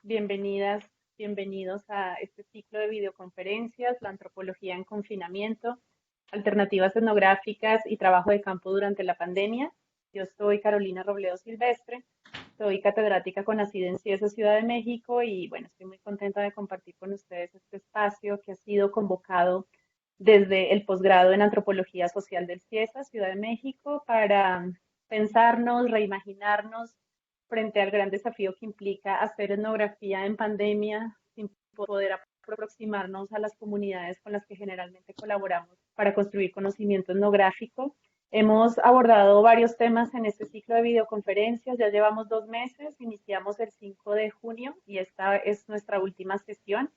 bienvenidas, bienvenidos a este ciclo de videoconferencias, la antropología en confinamiento, alternativas etnográficas y trabajo de campo durante la pandemia. Yo soy Carolina Robledo Silvestre, soy catedrática con nacida en CIESA Ciudad de México y bueno, estoy muy contenta de compartir con ustedes este espacio que ha sido convocado desde el posgrado en Antropología Social del CIESA Ciudad de México para pensarnos, reimaginarnos frente al gran desafío que implica hacer etnografía en pandemia sin poder aproximarnos a las comunidades con las que generalmente colaboramos para construir conocimiento etnográfico. Hemos abordado varios temas en este ciclo de videoconferencias, ya llevamos 2 meses, iniciamos el 5 de junio y esta es nuestra última sesión.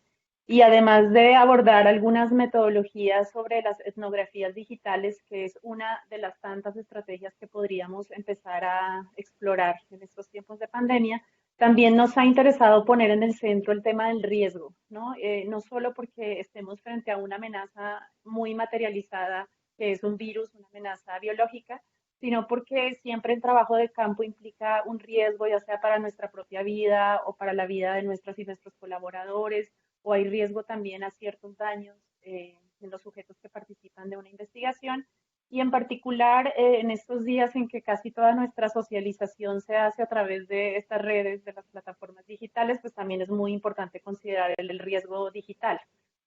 Y además de abordar algunas metodologías sobre las etnografías digitales, que es una de las tantas estrategias que podríamos empezar a explorar en estos tiempos de pandemia, también nos ha interesado poner en el centro el tema del riesgo, ¿no? No solo porque estemos frente a una amenaza muy materializada, que es un virus, una amenaza biológica, sino porque siempre el trabajo de campo implica un riesgo, ya sea para nuestra propia vida o para la vida de nuestras y nuestros colaboradores, o hay riesgo también a ciertos daños en los sujetos que participan de una investigación. Y en particular, en estos días en que casi toda nuestra socialización se hace a través de estas redes, de las plataformas digitales, pues también es muy importante considerar el riesgo digital,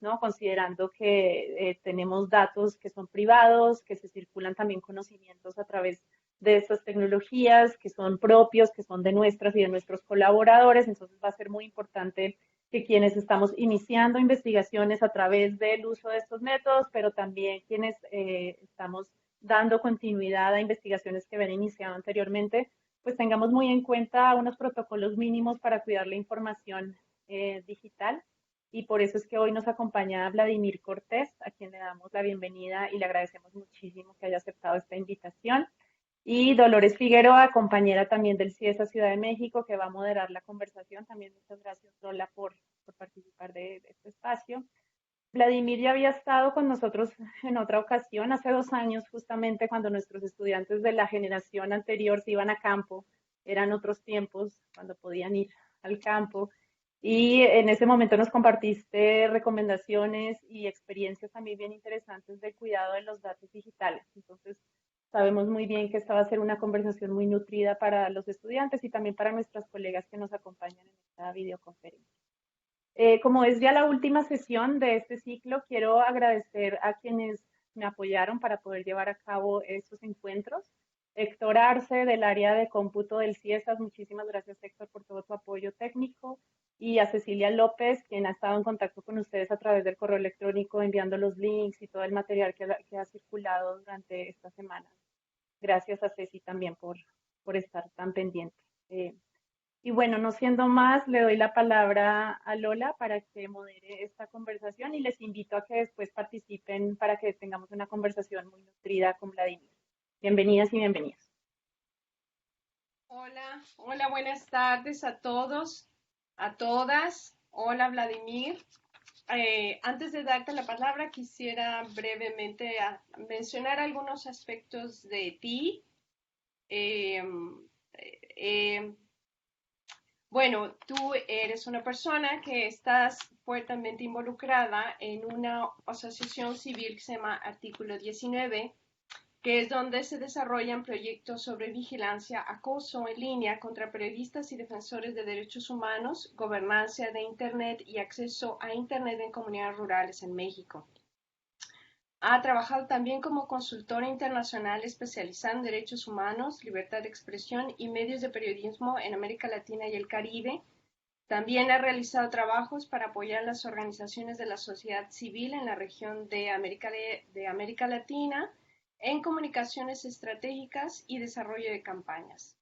¿no? Considerando que tenemos datos que son privados, que se circulan también conocimientos a través de estas tecnologías, que son propios, que son de nuestras y de nuestros colaboradores. Entonces va a ser muy importante que quienes estamos iniciando investigaciones a través del uso de estos métodos, pero también quienes estamos dando continuidad a investigaciones que ven iniciado anteriormente, pues tengamos muy en cuenta unos protocolos mínimos para cuidar la información digital. Y por eso es que hoy nos acompaña Vladimir Cortés, a quien le damos la bienvenida y le agradecemos muchísimo que haya aceptado esta invitación. Y Dolores Figueroa, compañera también del CIESA Ciudad de México, que va a moderar la conversación. También muchas gracias, Lola, por participar de este espacio. Vladimir ya había estado con nosotros en otra ocasión, hace 2 años, justamente cuando nuestros estudiantes de la generación anterior se iban a campo. Eran otros tiempos, cuando podían ir al campo. Y en ese momento nos compartiste recomendaciones y experiencias también bien interesantes del cuidado de los datos digitales. Entonces, sabemos muy bien que esta va a ser una conversación muy nutrida para los estudiantes y también para nuestras colegas que nos acompañan en esta videoconferencia. Como es ya la última sesión de este ciclo, quiero agradecer a quienes me apoyaron para poder llevar a cabo estos encuentros. Héctor Arce, del área de cómputo del CIESAS, muchísimas gracias, Héctor, por todo tu apoyo técnico. Y a Cecilia López, quien ha estado en contacto con ustedes a través del correo electrónico, enviando los links y todo el material que ha circulado durante esta semana. Gracias a Ceci también por estar tan pendiente. Y bueno, no siendo más, le doy la palabra a Lola para que modere esta conversación y les invito a que después participen para que tengamos una conversación muy nutrida con Vladimir. Bienvenidas y bienvenidos. Hola, hola, buenas tardes a todos, a todas. Hola, Vladimir. Antes de darte la palabra, quisiera brevemente mencionar algunos aspectos de ti. Eh, eh, bueno, tú eres una persona que estás fuertemente involucrada en una asociación civil que se llama Artículo 19, que es donde se desarrollan proyectos sobre vigilancia, acoso en línea contra periodistas y defensores de derechos humanos, gobernanza de Internet y acceso a Internet en comunidades rurales en México. Ha trabajado también como consultora internacional especializada en derechos humanos, libertad de expresión y medios de periodismo en América Latina y el Caribe. También ha realizado trabajos para apoyar las organizaciones de la sociedad civil en la región de América Latina en comunicaciones estratégicas y desarrollo de campañas.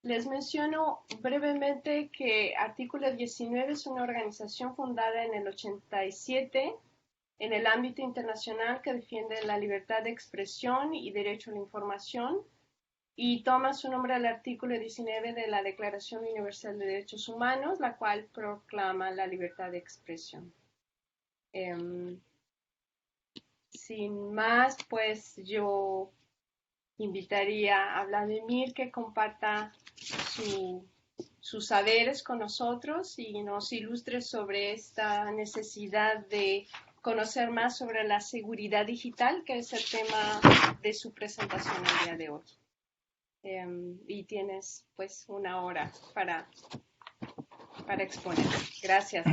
Les menciono brevemente que Artículo 19 es una organización fundada en el 87 en el ámbito internacional que defiende la libertad de expresión y derecho a la información y toma su nombre al artículo 19 de la Declaración Universal de Derechos Humanos, la cual proclama la libertad de expresión. Sin más, pues yo invitaría a Vladimir que comparta su, sus saberes con nosotros y nos ilustre sobre esta necesidad de conocer más sobre la seguridad digital, que es el tema de su presentación el día de hoy. Y tienes pues una hora para exponer. Gracias.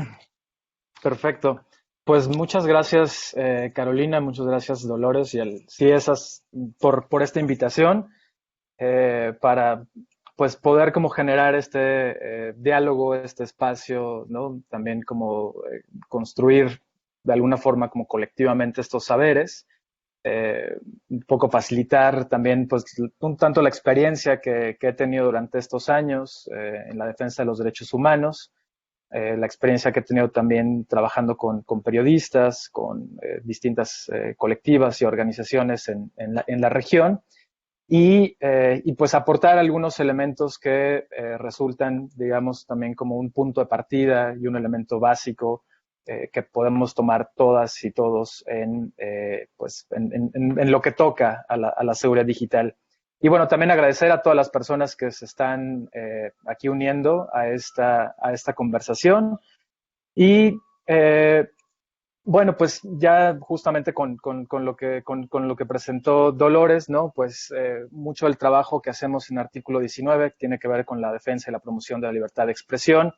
Perfecto. Pues muchas gracias, Carolina, muchas gracias, Dolores, y CIESAS por esta invitación para pues poder como generar este diálogo, este espacio, ¿no? También como construir de alguna forma como colectivamente estos saberes, un poco facilitar también pues un tanto la experiencia que he tenido durante estos años en la defensa de los derechos humanos, la experiencia que he tenido también trabajando con periodistas, con distintas colectivas y organizaciones en la región y pues aportar algunos elementos que resultan, digamos, también como un punto de partida y un elemento básico que podemos tomar todas y todos pues en lo que toca a la seguridad digital. Y bueno, también agradecer a todas las personas que se están aquí uniendo a esta conversación. Y bueno, pues ya justamente con lo que presentó Dolores, ¿no? Pues mucho del trabajo que hacemos en Artículo 19 tiene que ver con la defensa y la promoción de la libertad de expresión.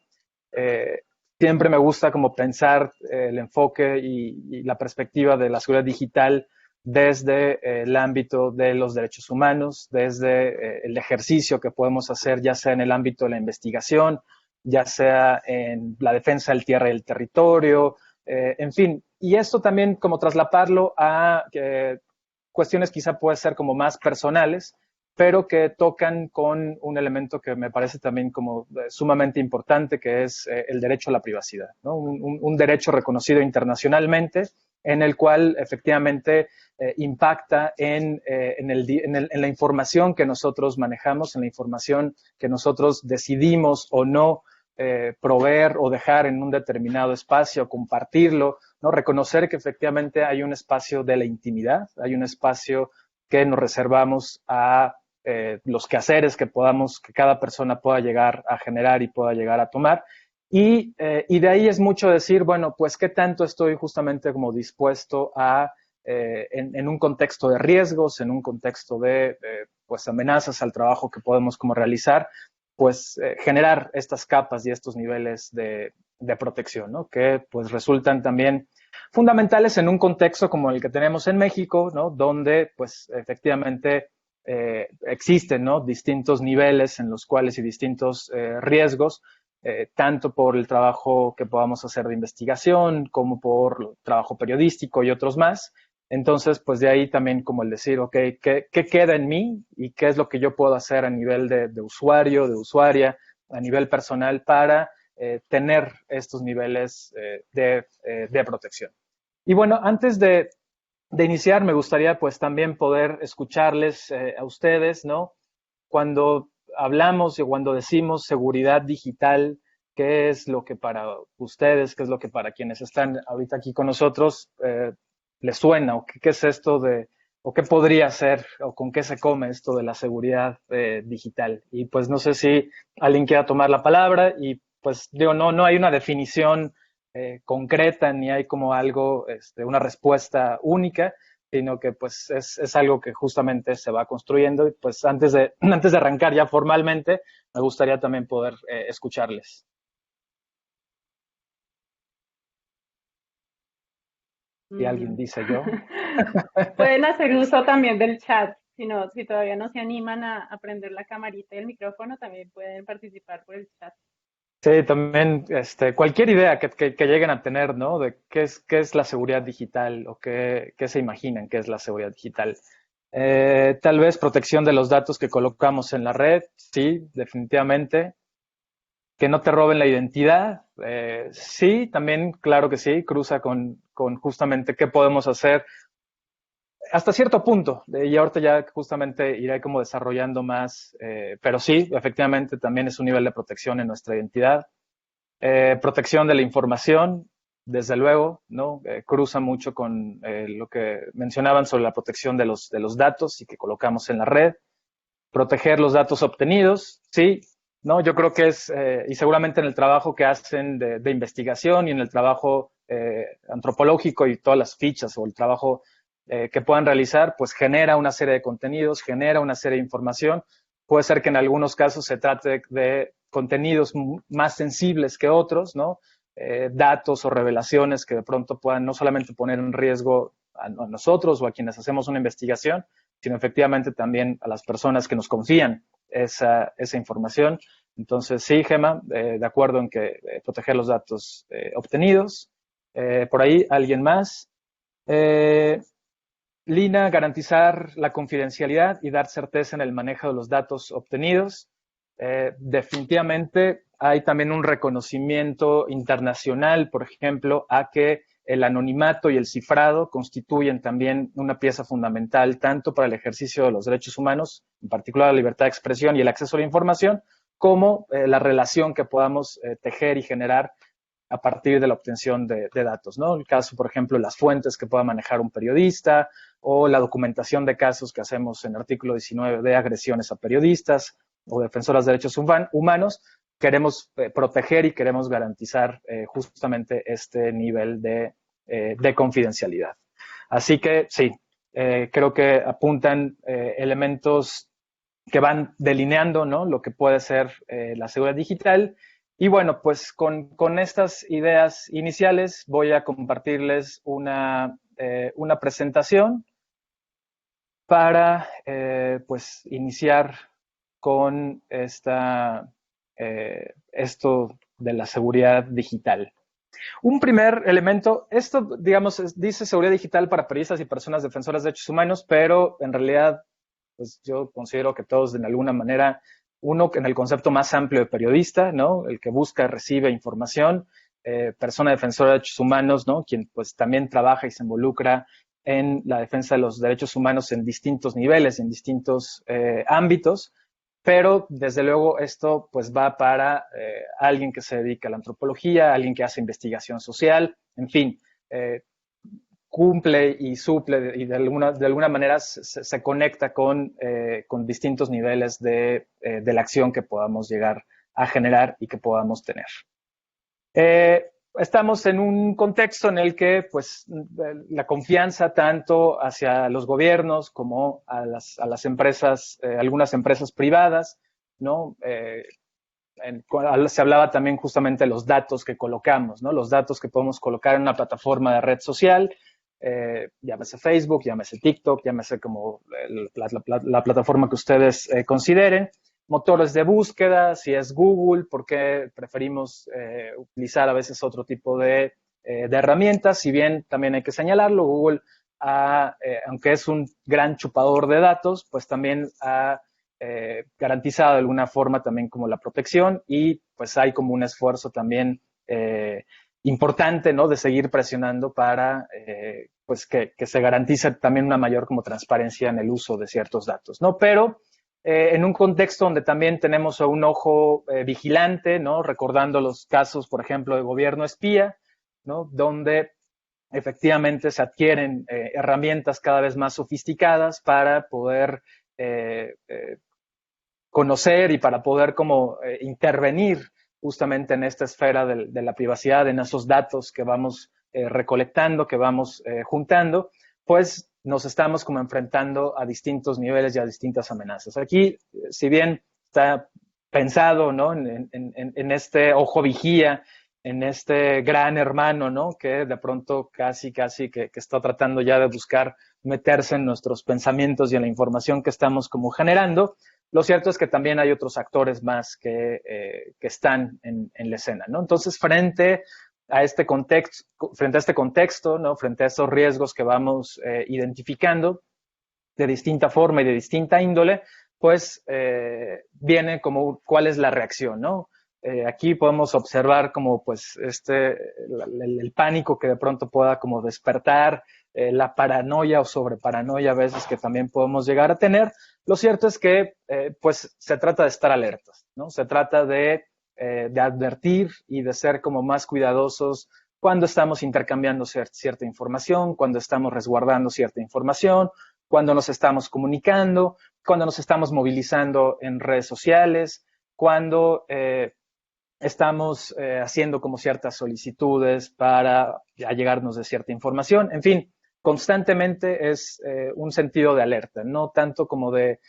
Eh, Siempre me gusta como pensar el enfoque y la perspectiva de la seguridad digital desde el ámbito de los derechos humanos, desde el ejercicio que podemos hacer, ya sea en el ámbito de la investigación, ya sea en la defensa del tierra y el territorio, en fin. Y esto también como traslaparlo a cuestiones quizá puede ser como más personales, pero que tocan con un elemento que me parece también como sumamente importante, que es el derecho a la privacidad, ¿no? Un derecho reconocido internacionalmente en el cual efectivamente impacta en la información que nosotros manejamos, en la información que nosotros decidimos o no proveer o dejar en un determinado espacio, compartirlo, ¿no? Reconocer que efectivamente hay un espacio de la intimidad, hay un espacio que nos reservamos a los quehaceres que cada persona pueda llegar a generar y pueda llegar a tomar. Y de ahí es mucho decir, bueno, pues qué tanto estoy justamente como dispuesto a, en un contexto de riesgos, en un contexto de pues amenazas al trabajo que podemos como realizar, pues generar estas capas y estos niveles de protección, ¿no? Que pues resultan también fundamentales en un contexto como el que tenemos en México, ¿no? Donde pues efectivamente existen, ¿no? Distintos niveles en los cuales y distintos riesgos, tanto por el trabajo que podamos hacer de investigación como por trabajo periodístico y otros más. Entonces, pues de ahí también como el decir, ok, ¿qué queda en mí y qué es lo que yo puedo hacer a nivel de usuario, de usuaria, a nivel personal para tener estos niveles de protección? Y bueno, antes de iniciar, me gustaría pues también poder escucharles a ustedes, ¿no? Cuando hablamos y cuando decimos seguridad digital, ¿qué es lo que para ustedes, qué es lo que para quienes están ahorita aquí con nosotros les suena? ¿O qué es esto o qué podría ser, o con qué se come esto de la seguridad digital? Y pues no sé si alguien quiera tomar la palabra y pues digo, no hay una definición concreta ni hay como algo, una respuesta única, sino que pues es algo que justamente se va construyendo. Y pues antes de arrancar ya formalmente, me gustaría también poder escucharles. Si alguien dice yo. Pueden hacer uso también del chat. Si todavía no se animan a prender la camarita y el micrófono, también pueden participar por el chat. Sí, también cualquier idea que lleguen a tener, ¿no? De qué es la seguridad digital o qué se imaginan que es la seguridad digital. Tal vez protección de los datos que colocamos en la red, sí, definitivamente. Que no te roben la identidad, sí, también, claro que sí, cruza con justamente qué podemos hacer hasta cierto punto, y ahorita ya justamente iré como desarrollando más, pero sí, efectivamente también es un nivel de protección en nuestra identidad. Protección de la información, desde luego, ¿no? Cruza mucho con lo que mencionaban sobre la protección de los datos y que colocamos en la red. Proteger los datos obtenidos, sí, ¿no? Yo creo que es, y seguramente en el trabajo que hacen de investigación y en el trabajo antropológico y todas las fichas o el trabajo que puedan realizar, pues genera una serie de contenidos, genera una serie de información. Puede ser que en algunos casos se trate de contenidos más sensibles que otros, ¿no? Datos o revelaciones que de pronto puedan no solamente poner en riesgo a nosotros o a quienes hacemos una investigación, sino efectivamente también a las personas que nos confían esa información. Entonces, sí, Gema, de acuerdo en que proteger los datos obtenidos. Por ahí, ¿alguien más? Lina, garantizar la confidencialidad y dar certeza en el manejo de los datos obtenidos. Definitivamente hay también un reconocimiento internacional, por ejemplo, a que el anonimato y el cifrado constituyen también una pieza fundamental tanto para el ejercicio de los derechos humanos, en particular la libertad de expresión y el acceso a la información, como la relación que podamos tejer y generar a partir de la obtención de datos, ¿no? El caso, por ejemplo, las fuentes que pueda manejar un periodista o la documentación de casos que hacemos en el artículo 19 de agresiones a periodistas o defensoras de derechos humanos, queremos proteger y queremos garantizar justamente este nivel de confidencialidad. Así que sí, creo que apuntan elementos que van delineando, ¿no?, lo que puede ser la seguridad digital. Y bueno, pues con estas ideas iniciales voy a compartirles una presentación para pues iniciar con esto de la seguridad digital. Un primer elemento, esto, digamos, dice seguridad digital para periodistas y personas defensoras de derechos humanos, pero en realidad, pues yo considero que todos de alguna manera, uno en el concepto más amplio de periodista, ¿no? El que busca, recibe información, persona defensora de derechos humanos, ¿no? Quien pues también trabaja y se involucra en la defensa de los derechos humanos en distintos niveles, en distintos ámbitos. Pero, desde luego, esto pues va para alguien que se dedica a la antropología, alguien que hace investigación social, en fin, cumple y suple y de alguna manera se conecta con distintos niveles de la acción que podamos llegar a generar y que podamos tener. Estamos en un contexto en el que pues la confianza tanto hacia los gobiernos como a las empresas, algunas empresas privadas, ¿no? Se hablaba también justamente de los datos que colocamos, ¿no? Los datos que podemos colocar en una plataforma de red social, llámese Facebook, llámese TikTok, llámese como la plataforma que ustedes consideren. Motores de búsqueda, si es Google, porque preferimos utilizar a veces otro tipo de herramientas, si bien también hay que señalarlo, Google, aunque es un gran chupador de datos, pues también ha garantizado de alguna forma también como la protección y pues hay como un esfuerzo también importante, ¿no?, de seguir presionando para pues que se garantice también una mayor como transparencia en el uso de ciertos datos, ¿no? Pero en un contexto donde también tenemos un ojo vigilante, ¿no?, recordando los casos, por ejemplo, de gobierno espía, ¿no?, donde efectivamente se adquieren herramientas cada vez más sofisticadas para poder conocer y para poder como intervenir justamente en esta esfera de la privacidad, en esos datos que vamos recolectando, que vamos juntando, pues nos estamos como enfrentando a distintos niveles y a distintas amenazas. Aquí, si bien está pensado, ¿no?, en este ojo vigía, en este gran hermano, ¿no?, que de pronto casi que está tratando ya de buscar meterse en nuestros pensamientos y en la información que estamos como generando, lo cierto es que también hay otros actores más que están en la escena, ¿no? Entonces, frente a este contexto, ¿no?, frente a esos riesgos que vamos identificando de distinta forma y de distinta índole, pues viene como cuál es la reacción, ¿no? Aquí podemos observar como pues el pánico que de pronto pueda como despertar, la paranoia o sobreparanoia a veces que también podemos llegar a tener. Lo cierto es que pues se trata de estar alertas, ¿no? Se trata de advertir y de ser como más cuidadosos cuando estamos intercambiando cierta información, cuando estamos resguardando cierta información, cuando nos estamos comunicando, cuando nos estamos movilizando en redes sociales. cuando estamos haciendo como ciertas solicitudes para llegarnos de cierta información. En fin, constantemente es un sentido de alerta, no tanto como de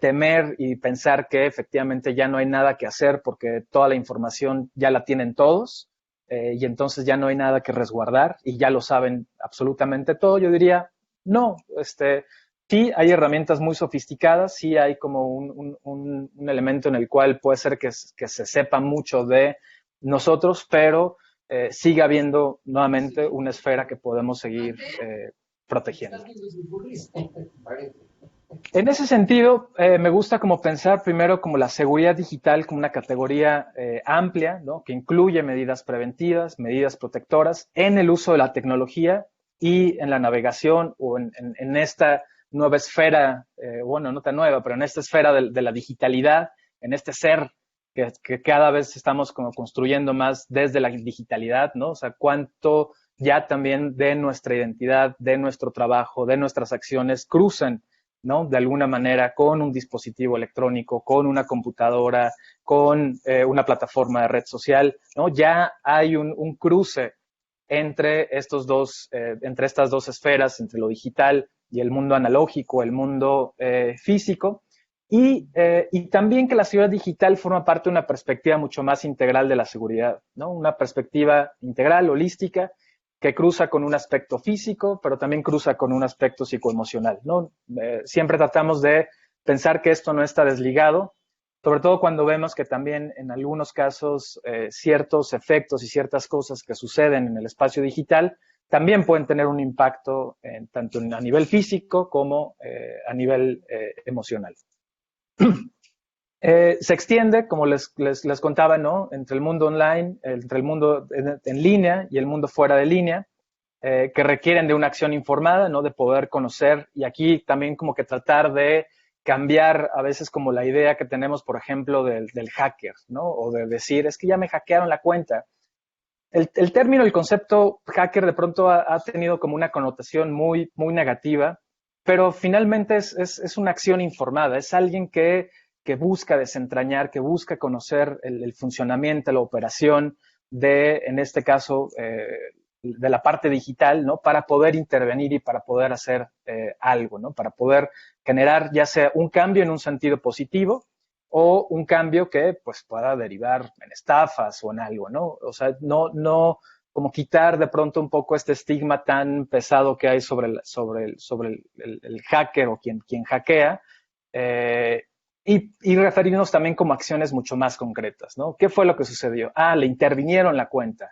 temer y pensar que efectivamente ya no hay nada que hacer porque toda la información ya la tienen todos y entonces ya no hay nada que resguardar y ya lo saben absolutamente todo. Yo diría, no, sí hay herramientas muy sofisticadas, sí hay como un elemento en el cual puede ser que se sepa mucho de nosotros, pero sigue habiendo nuevamente una esfera que podemos seguir protegiendo. En ese sentido, me gusta como pensar primero como la seguridad digital como una categoría amplia, ¿no? Que incluye medidas preventivas, medidas protectoras en el uso de la tecnología y en la navegación o en esta nueva esfera, bueno, no tan nueva, pero en esta esfera de la digitalidad, en este ser que cada vez estamos como construyendo más desde la digitalidad, ¿no? O sea, cuánto ya también de nuestra identidad, de nuestro trabajo, de nuestras acciones cruzan, ¿no? De alguna manera con un dispositivo electrónico, con una computadora, con una plataforma de red social, ¿no? Ya hay un cruce entre estas dos esferas, entre lo digital y el mundo analógico, el mundo físico, y también que la seguridad digital forma parte de una perspectiva mucho más integral de la seguridad, ¿no? Una perspectiva integral, holística, que cruza con un aspecto físico, pero también cruza con un aspecto psicoemocional, ¿no? Siempre tratamos de pensar que esto no está desligado, sobre todo cuando vemos que también en algunos casos ciertos efectos y ciertas cosas que suceden en el espacio digital también pueden tener un impacto tanto a nivel físico como a nivel emocional. Se extiende, como les contaba, ¿no? Entre el mundo online, entre el mundo en línea y el mundo fuera de línea, que requieren de una acción informada, ¿no? De poder conocer, y aquí también como que tratar de cambiar a veces como la idea que tenemos, por ejemplo, del hacker, ¿no? O de decir, es que ya me hackearon la cuenta. El término, el concepto hacker de pronto ha tenido como una connotación muy, muy negativa, pero finalmente es una acción informada, es alguien que busca desentrañar, que busca conocer el funcionamiento, la operación en este caso, de la parte digital, ¿no? Para poder intervenir y para poder hacer algo, ¿no? Para poder generar ya sea un cambio en un sentido positivo o un cambio que pues pueda derivar en estafas o en algo, ¿no? O sea, no como quitar de pronto un poco este estigma tan pesado que hay sobre el hacker o quien hackea, y referirnos también como acciones mucho más concretas, ¿no? ¿Qué fue lo que sucedió? Le intervinieron la cuenta.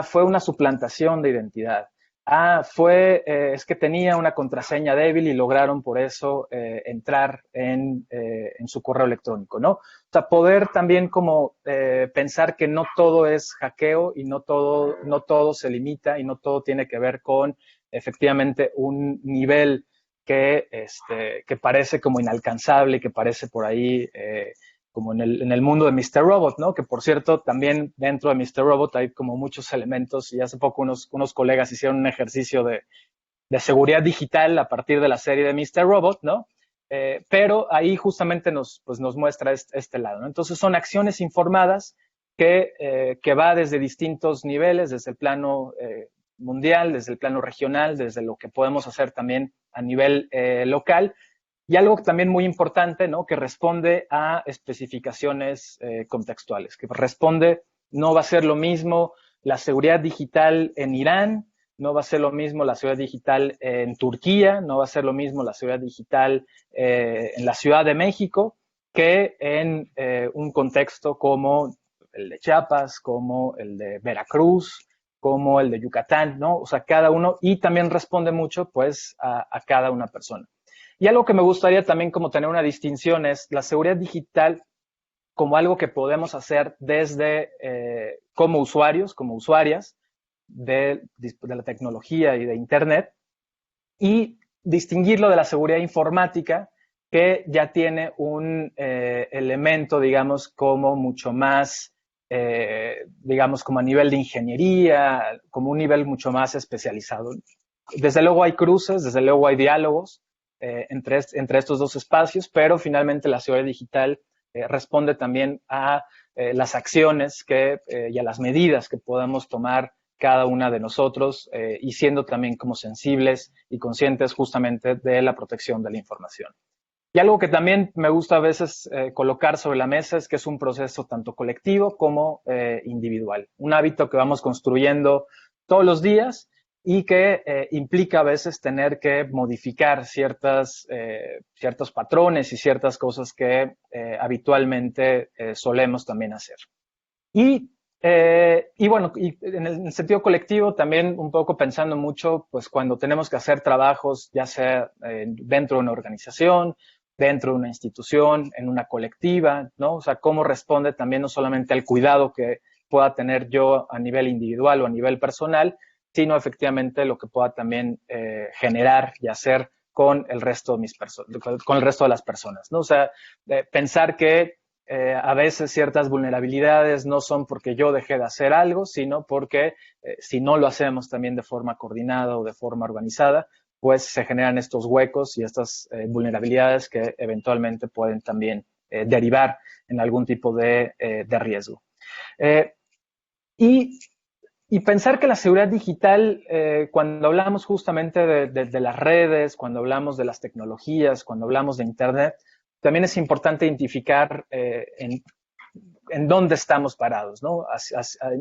Fue una suplantación de identidad. Es que tenía una contraseña débil y lograron por eso entrar en su correo electrónico, ¿no? O sea, poder también como pensar que no todo es hackeo y no todo se limita y no todo tiene que ver con efectivamente un nivel que parece como inalcanzable y que parece por ahí como en el mundo de Mr. Robot, ¿no? Que por cierto, también dentro de Mr. Robot hay como muchos elementos, y hace poco unos colegas hicieron un ejercicio de seguridad digital a partir de la serie de Mr. Robot, ¿no? Pero ahí justamente nos muestra este lado, ¿no? Entonces son acciones informadas que va desde distintos niveles, desde el plano mundial, desde el plano regional, desde lo que podemos hacer también a nivel local. Y algo también muy importante, ¿no? Que responde a especificaciones contextuales, que responde, no va a ser lo mismo la seguridad digital en Irán, no va a ser lo mismo la seguridad digital en Turquía, no va a ser lo mismo la seguridad digital en la Ciudad de México, que en un contexto como el de Chiapas, como el de Veracruz, como el de Yucatán, ¿no? O sea, cada uno, y también responde mucho, pues, a cada una persona. Y algo que me gustaría también como tener una distinción es la seguridad digital como algo que podemos hacer desde como usuarios, como usuarias de la tecnología y de Internet, y distinguirlo de la seguridad informática, que ya tiene un elemento, digamos, como mucho más, digamos, como a nivel de ingeniería, como un nivel mucho más especializado. Desde luego hay cruces, desde luego hay diálogos entre estos dos espacios, pero finalmente la seguridad digital responde también a las acciones y a las medidas que podemos tomar cada una de nosotros y siendo también como sensibles y conscientes justamente de la protección de la información. Y algo que también me gusta a veces colocar sobre la mesa es que es un proceso tanto colectivo como individual. Un hábito que vamos construyendo todos los días y que implica a veces tener que modificar ciertos patrones y ciertas cosas que habitualmente solemos también hacer. Y bueno, y en el sentido colectivo también un poco pensando mucho, pues cuando tenemos que hacer trabajos, ya sea dentro de una organización, dentro de una institución, en una colectiva, ¿no? O sea, cómo responde también no solamente al cuidado que pueda tener yo a nivel individual o a nivel personal, sino efectivamente lo que pueda también generar y hacer con el resto de con el resto de las personas, ¿no? O sea, pensar que a veces ciertas vulnerabilidades no son porque yo dejé de hacer algo, sino porque si no lo hacemos también de forma coordinada o de forma organizada, pues se generan estos huecos y estas vulnerabilidades que eventualmente pueden también derivar en algún tipo de riesgo. Y, y, pensar que la seguridad digital, cuando hablamos justamente de las redes, cuando hablamos de las tecnologías, cuando hablamos de Internet, también es importante identificar en dónde estamos parados, ¿no?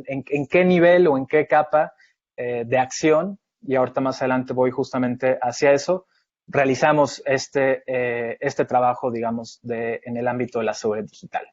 En qué nivel o en qué capa de acción, y ahorita más adelante voy justamente hacia eso, realizamos este trabajo, digamos, en el ámbito de la seguridad digital.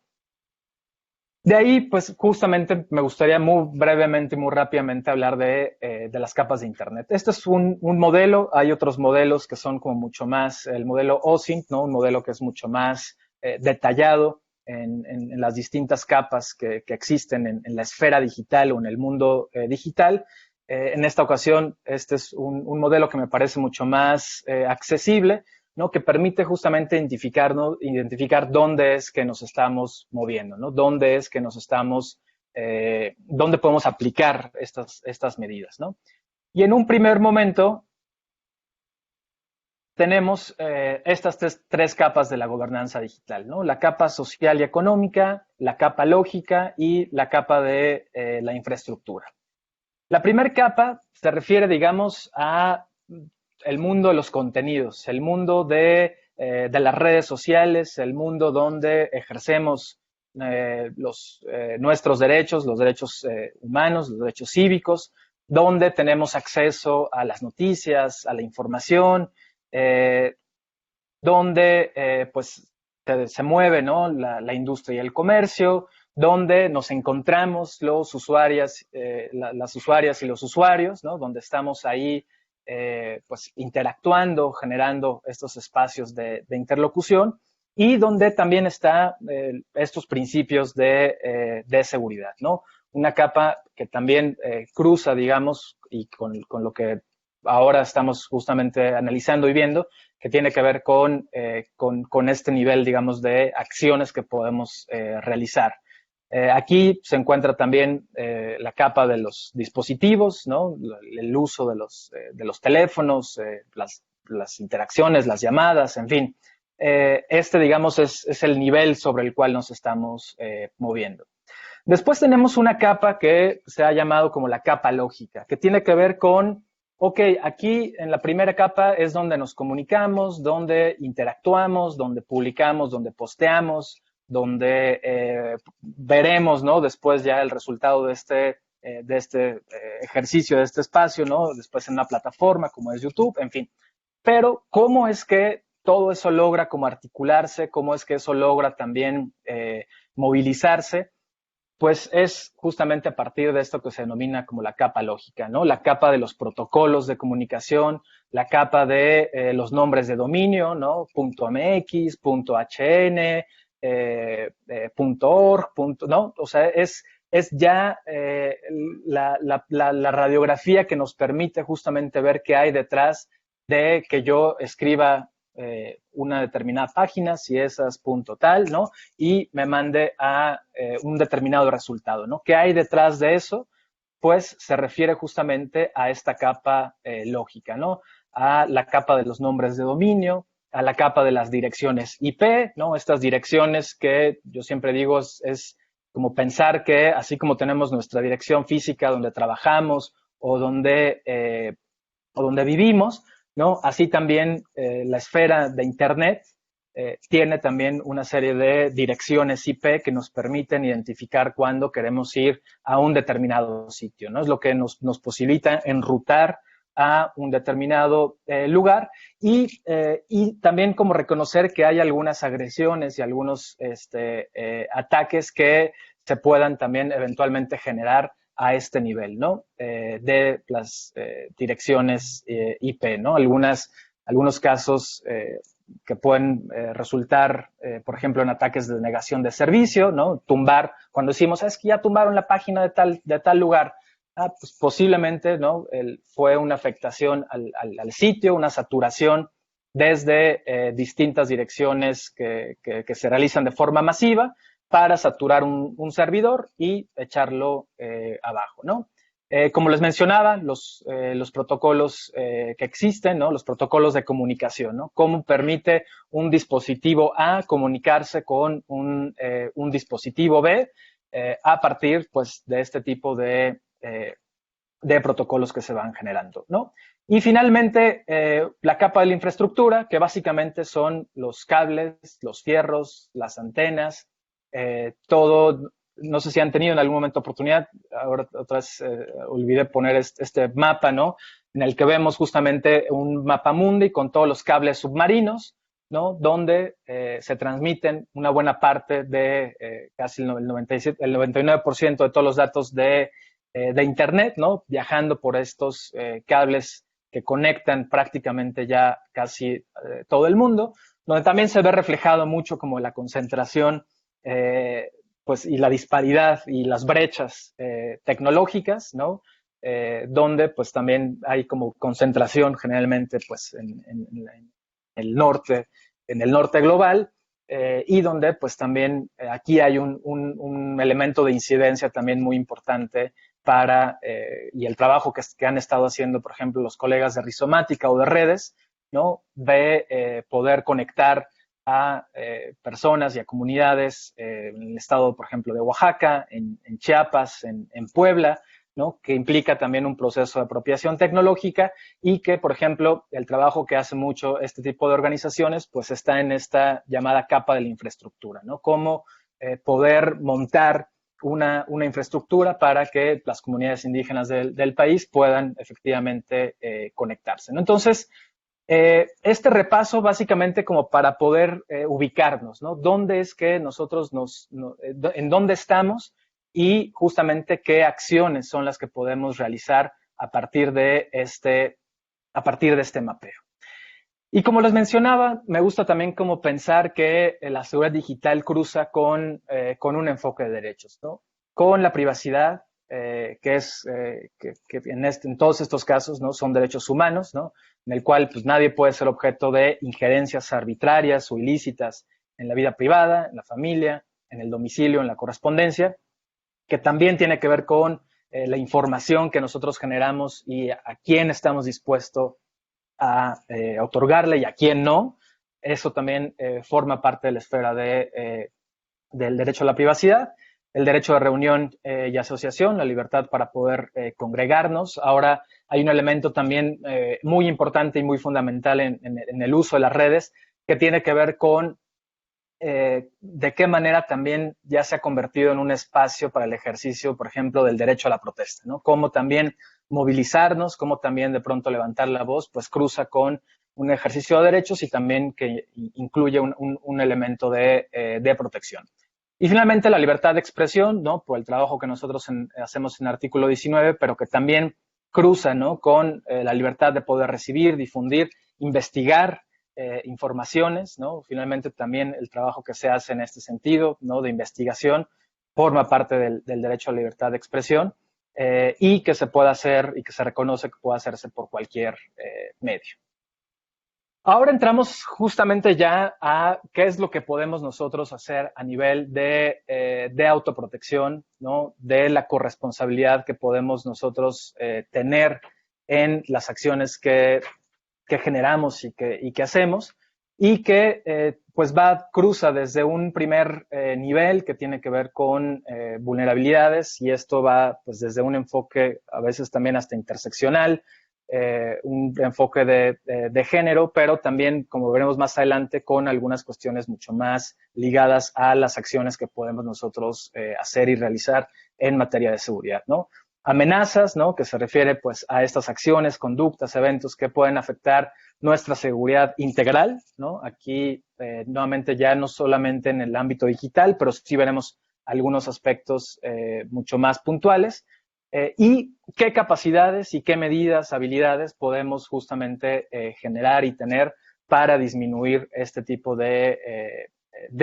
De ahí, pues justamente me gustaría muy brevemente, muy rápidamente hablar de las capas de Internet. Este es un modelo, hay otros modelos que son como mucho más, el modelo OSINT, ¿no? Un modelo que es mucho más detallado en las distintas capas que existen en la esfera digital o en el mundo digital. En esta ocasión, este es un modelo que me parece mucho más accesible, ¿no? Que permite justamente identificar dónde es que nos estamos moviendo, ¿no? Dónde es que nos estamos, dónde podemos aplicar estas medidas, ¿no? Y en un primer momento tenemos estas tres capas de la gobernanza digital, ¿no? La capa social y económica, la capa lógica y la capa de la infraestructura. La primera capa se refiere, digamos, a el mundo de los contenidos, el mundo de las redes sociales, el mundo donde ejercemos nuestros derechos, los derechos humanos, los derechos cívicos, donde tenemos acceso a las noticias, a la información, donde pues se mueve, ¿no? la industria y el comercio, donde nos encontramos los usuarias, las usuarias y los usuarios, ¿no? Donde estamos ahí pues interactuando, generando estos espacios de interlocución y donde también están estos principios de seguridad, ¿no? Una capa que también cruza, digamos, y con lo que ahora estamos justamente analizando y viendo, que tiene que ver con este nivel, digamos, de acciones que podemos realizar. Aquí se encuentra también la capa de los dispositivos, ¿no? El uso de los teléfonos, las interacciones, las llamadas, en fin. Digamos, es el nivel sobre el cual nos estamos moviendo. Después tenemos una capa que se ha llamado como la capa lógica, que tiene que ver con, ok, aquí en la primera capa es donde nos comunicamos, donde interactuamos, donde publicamos, donde posteamos, donde veremos, ¿no? Después ya el resultado de este ejercicio, de este espacio, ¿no? Después en una plataforma como es YouTube, en fin. Pero, ¿cómo es que todo eso logra como articularse? ¿Cómo es que eso logra también movilizarse? Pues es justamente a partir de esto que se denomina como la capa lógica, ¿no? La capa de los protocolos de comunicación, la capa de los nombres de dominio, ¿no? .mx, .hn, .org, ¿no? O sea, es ya la radiografía que nos permite justamente ver qué hay detrás de que yo escriba una determinada página, si esas punto tal, ¿no? Y me mande a un determinado resultado, ¿no? ¿Qué hay detrás de eso? Pues se refiere justamente a esta capa lógica, ¿no? A la capa de los nombres de dominio, a la capa de las direcciones IP, ¿no? Estas direcciones que yo siempre digo es como pensar que así como tenemos nuestra dirección física donde trabajamos o donde vivimos, ¿no? Así también la esfera de Internet tiene también una serie de direcciones IP que nos permiten identificar cuándo queremos ir a un determinado sitio, ¿no? Es lo que nos posibilita enrutar a un determinado lugar y también como reconocer que hay algunas agresiones y algunos ataques que se puedan también eventualmente generar a este nivel, ¿no? De las direcciones IP, ¿no? Algunos casos que pueden resultar, por ejemplo, en ataques de negación de servicio, ¿no? Tumbar, cuando decimos, es que ya tumbaron la página de tal lugar, pues posiblemente, ¿no? Fue una afectación al sitio, una saturación desde distintas direcciones que se realizan de forma masiva para saturar un servidor y echarlo abajo, ¿no? Como les mencionaba, los protocolos que existen, ¿no? Los protocolos de comunicación, ¿no? Cómo permite un dispositivo A comunicarse con un dispositivo B a partir, pues, de este tipo de protocolos que se van generando, ¿no? Y finalmente, la capa de la infraestructura, que básicamente son los cables, los fierros, las antenas, todo. No sé si han tenido en algún momento oportunidad, ahora otra vez olvidé poner este mapa, ¿no? En el que vemos justamente un mapa mundi con todos los cables submarinos, ¿no? Donde se transmiten una buena parte de casi el 99% de todos los datos de Internet, ¿no? Viajando por estos cables que conectan prácticamente ya casi todo el mundo, donde también se ve reflejado mucho como la concentración pues, y la disparidad y las brechas tecnológicas, ¿no? Donde pues también hay como concentración generalmente pues en el norte global, y donde pues también aquí hay un elemento de incidencia también muy importante y el trabajo que han estado haciendo, por ejemplo, los colegas de Rizomática o de redes, ¿no? De poder conectar a personas y a comunidades en el estado, por ejemplo, de Oaxaca, en Chiapas, en Puebla, ¿no? Que implica también un proceso de apropiación tecnológica y que, por ejemplo, el trabajo que hace mucho este tipo de organizaciones, pues está en esta llamada capa de la infraestructura, ¿no? Cómo poder montar una infraestructura para que las comunidades indígenas del país puedan efectivamente conectarse, ¿no? Entonces, este repaso básicamente como para poder ubicarnos, ¿no? ¿Dónde es que nosotros en dónde estamos y justamente qué acciones son las que podemos realizar a partir de este mapeo? Y como les mencionaba, me gusta también como pensar que la seguridad digital cruza con un enfoque de derechos, ¿no? Con la privacidad, que en todos estos casos, ¿no? Son derechos humanos, ¿no? En el cual pues nadie puede ser objeto de injerencias arbitrarias o ilícitas en la vida privada, en la familia, en el domicilio, en la correspondencia, que también tiene que ver con la información que nosotros generamos y a quién estamos dispuestos a otorgarle y a quién no. Eso también forma parte de la esfera del derecho a la privacidad, el derecho de reunión y asociación, la libertad para poder congregarnos. Ahora hay un elemento también muy importante y muy fundamental en el uso de las redes que tiene que ver con de qué manera también ya se ha convertido en un espacio para el ejercicio, por ejemplo, del derecho a la protesta, ¿no? Cómo también movilizarnos, cómo también de pronto levantar la voz, pues cruza con un ejercicio de derechos y también que incluye un elemento de protección. Y finalmente la libertad de expresión, ¿no? Por el trabajo que nosotros hacemos en el artículo 19, pero que también cruza, ¿no? Con la libertad de poder recibir, difundir, investigar informaciones, ¿no? Finalmente también el trabajo que se hace en este sentido, ¿no? De investigación forma parte del derecho a la libertad de expresión y que se pueda hacer y que se reconoce que puede hacerse por cualquier medio. Ahora entramos justamente ya a qué es lo que podemos nosotros hacer a nivel de autoprotección, ¿no? De la corresponsabilidad que podemos nosotros tener en las acciones que generamos y que hacemos. y que pues cruza desde un primer nivel que tiene que ver con vulnerabilidades, y esto va pues desde un enfoque a veces también hasta interseccional, un enfoque de género, pero también, como veremos más adelante, con algunas cuestiones mucho más ligadas a las acciones que podemos nosotros hacer y realizar en materia de seguridad, ¿no? Amenazas, ¿no? Que se refiere pues a estas acciones, conductas, eventos que pueden afectar nuestra seguridad integral, ¿no? Aquí, nuevamente, ya no solamente en el ámbito digital, pero sí veremos algunos aspectos mucho más puntuales. Y qué capacidades y qué medidas, habilidades podemos justamente generar y tener para disminuir este tipo de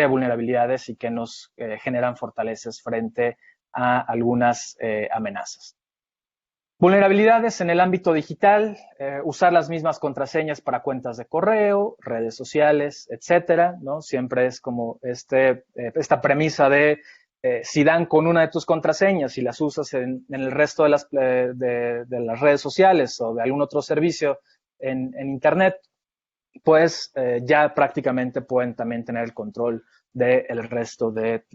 vulnerabilidades y que nos generan fortalezas frente a algunas amenazas. Vulnerabilidades en el ámbito digital, usar las mismas contraseñas para cuentas de correo, redes sociales, etcétera, ¿no? Siempre es como esta premisa de si dan con una de tus contraseñas y las usas en el resto de las redes sociales o de algún otro servicio en Internet, pues ya prácticamente pueden también tener el control del resto de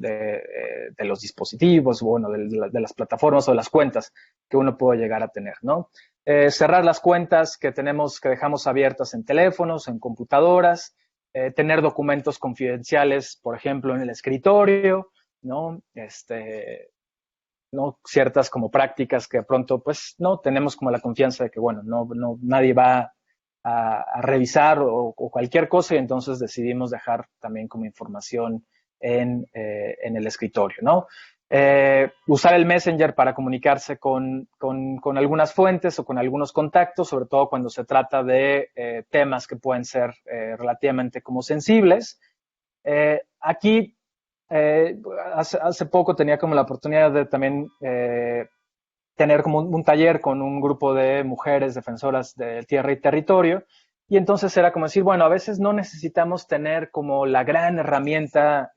los dispositivos, bueno, de las plataformas o de las cuentas que uno puede llegar a tener, ¿no? Cerrar las cuentas que dejamos abiertas en teléfonos, en computadoras, tener documentos confidenciales, por ejemplo, en el escritorio, ¿no? ¿No? Ciertas como prácticas que de pronto, pues, no tenemos como la confianza de que, bueno, nadie va a revisar o cualquier cosa, y entonces decidimos dejar también como información en el escritorio, ¿no? Usar el Messenger para comunicarse con algunas fuentes o con algunos contactos, sobre todo cuando se trata de temas que pueden ser relativamente como sensibles. Aquí, hace poco tenía como la oportunidad de también tener como un taller con un grupo de mujeres defensoras de tierra y territorio, y entonces era como decir, bueno, a veces no necesitamos tener como la gran herramienta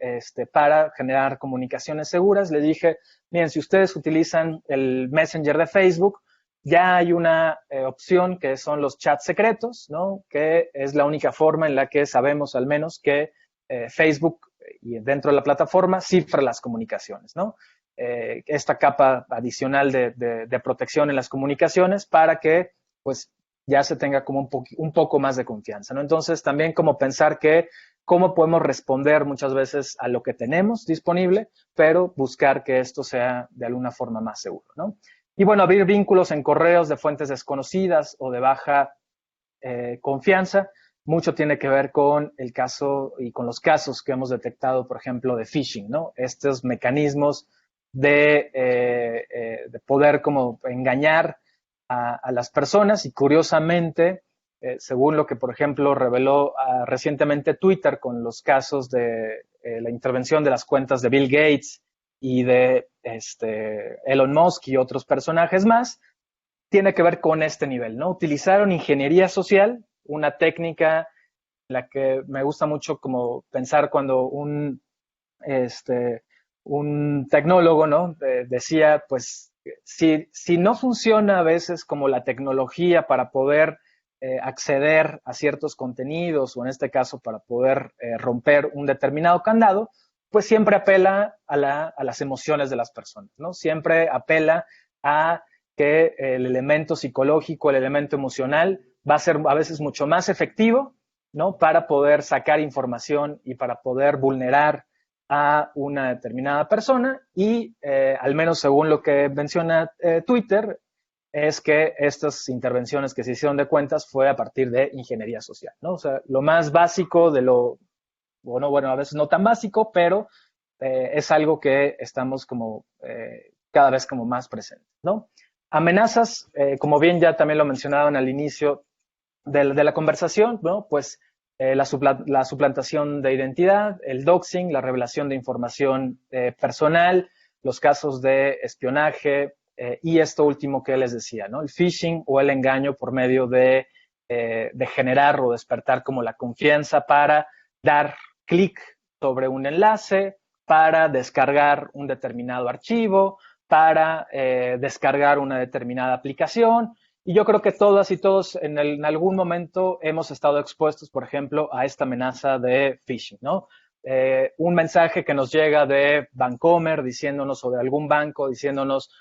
para generar comunicaciones seguras. Le dije, miren, si ustedes utilizan el Messenger de Facebook, ya hay una opción que son los chats secretos, ¿no? Que es la única forma en la que sabemos al menos que Facebook y dentro de la plataforma cifra las comunicaciones, ¿no? Esta capa adicional de protección en las comunicaciones para que pues ya se tenga como un poco más de confianza, ¿no? Entonces también como pensar que cómo podemos responder muchas veces a lo que tenemos disponible, pero buscar que esto sea de alguna forma más seguro, ¿no? Y bueno, abrir vínculos en correos de fuentes desconocidas o de baja confianza. Mucho tiene que ver con el caso y con los casos que hemos detectado, por ejemplo, de phishing, ¿no? Estos mecanismos de poder como engañar a las personas, y curiosamente, según lo que, por ejemplo, reveló recientemente Twitter con los casos de la intervención de las cuentas de Bill Gates y de Elon Musk y otros personajes más, tiene que ver con este nivel, ¿no? Utilizaron ingeniería social, una técnica en la que me gusta mucho como pensar cuando un tecnólogo, ¿no? Decía, pues, si no funciona a veces como la tecnología para poder acceder a ciertos contenidos, o en este caso para poder romper un determinado candado, pues siempre apela a las emociones de las personas, ¿no? Siempre apela a que el elemento psicológico, el elemento emocional va a ser a veces mucho más efectivo, ¿no? Para poder sacar información y para poder vulnerar a una determinada persona, y al menos según lo que menciona Twitter, es que estas intervenciones que se hicieron de cuentas fue a partir de ingeniería social, ¿no? O sea, lo más básico de lo, bueno, a veces no tan básico, pero es algo que estamos como cada vez como más presentes, ¿no? Amenazas, como bien ya también lo mencionaban al inicio de la conversación, ¿no? Pues la suplantación de identidad, el doxing, la revelación de información personal, los casos de espionaje y esto último que les decía, ¿no? El phishing o el engaño por medio de generar o despertar como la confianza para dar clic sobre un enlace, para descargar un determinado archivo, para descargar una determinada aplicación, Y yo creo que todas y todos en algún momento hemos estado expuestos, por ejemplo, a esta amenaza de phishing, ¿no? Un mensaje que nos llega de Bancomer diciéndonos, o de algún banco diciéndonos,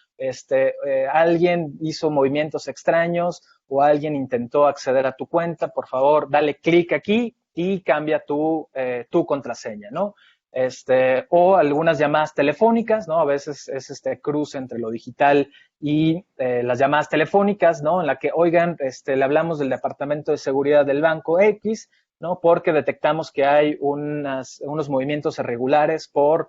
alguien hizo movimientos extraños o alguien intentó acceder a tu cuenta, por favor, dale clic aquí y cambia tu contraseña, ¿no? O algunas llamadas telefónicas, ¿no? A veces es este cruce entre lo digital y las llamadas telefónicas, ¿no? En la que, oigan, le hablamos del Departamento de Seguridad del Banco X, ¿no? Porque detectamos que hay unos movimientos irregulares por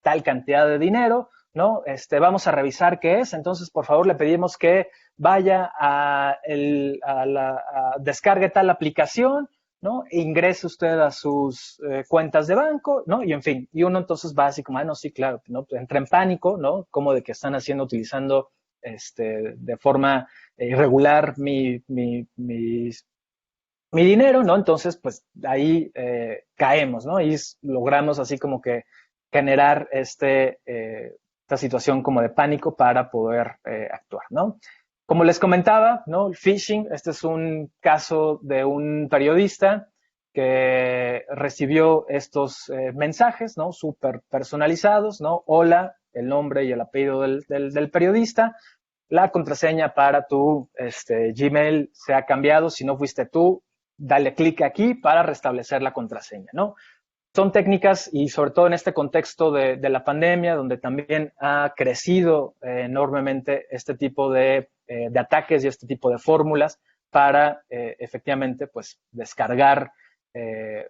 tal cantidad de dinero, ¿no? Vamos a revisar qué es, entonces por favor le pedimos que vaya descargue tal aplicación, ¿no? E ingrese usted a sus cuentas de banco, ¿no? Y en fin, y uno entonces va así como, no, sí, claro, ¿no? Entra en pánico, ¿no? Como de que están utilizando de forma irregular mi dinero, ¿no? Entonces, pues ahí caemos, ¿no? Y logramos así como que generar esta situación como de pánico para poder actuar, ¿no? Como les comentaba, ¿no? El phishing, este es un caso de un periodista que recibió estos mensajes, ¿no? Súper personalizados, ¿no? Hola, el nombre y el apellido del periodista. La contraseña para tu Gmail se ha cambiado. Si no fuiste tú, dale clic aquí para restablecer la contraseña, ¿no? Son técnicas y sobre todo en este contexto de la pandemia, donde también ha crecido enormemente este tipo de ataques y este tipo de fórmulas para efectivamente pues descargar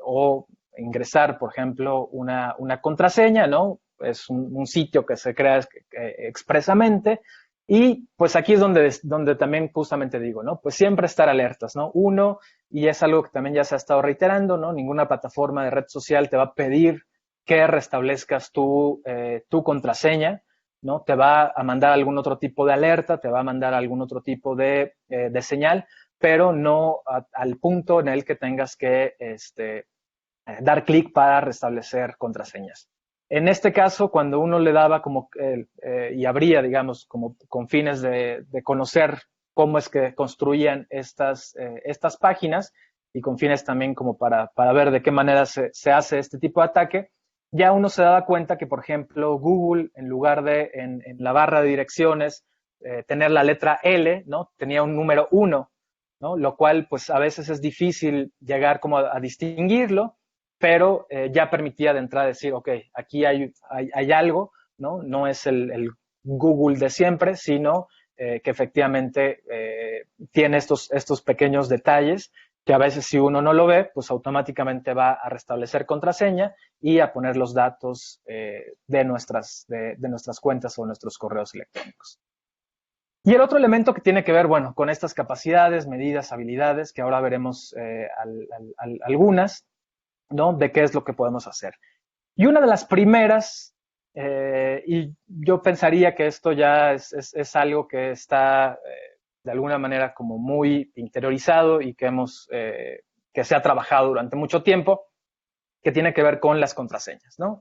o ingresar, por ejemplo, una contraseña, ¿no? Es un sitio que se crea expresamente. Y pues aquí es donde también justamente digo, ¿no? Pues siempre estar alertas, ¿no? Uno, y es algo que también ya se ha estado reiterando, ¿no? Ninguna plataforma de red social te va a pedir que restablezcas tu contraseña, ¿no? Te va a mandar algún otro tipo de alerta, te va a mandar algún otro tipo de señal, pero no al punto en el que tengas que dar clic para restablecer contraseñas. En este caso, cuando uno le daba como, y abría, digamos, como con fines de conocer cómo es que construían estas páginas y con fines también como para ver de qué manera se hace este tipo de ataque, ya uno se daba cuenta que, por ejemplo, Google, en lugar de en la barra de direcciones tener la letra L, ¿no? Tenía un número 1, ¿no? Lo cual, pues, a veces es difícil llegar como a distinguirlo, pero ya permitía de entrada decir, ok, aquí hay algo, ¿no? No es el Google de siempre, sino que efectivamente tiene estos pequeños detalles que a veces si uno no lo ve, pues automáticamente va a restablecer contraseña y a poner los datos de nuestras cuentas o nuestros correos electrónicos. Y el otro elemento que tiene que ver, bueno, con estas capacidades, medidas, habilidades, que ahora veremos algunas, ¿no? De qué es lo que podemos hacer. Y una de las primeras, y yo pensaría que esto ya es algo que está de alguna manera como muy interiorizado y que se ha trabajado durante mucho tiempo, que tiene que ver con las contraseñas, ¿no?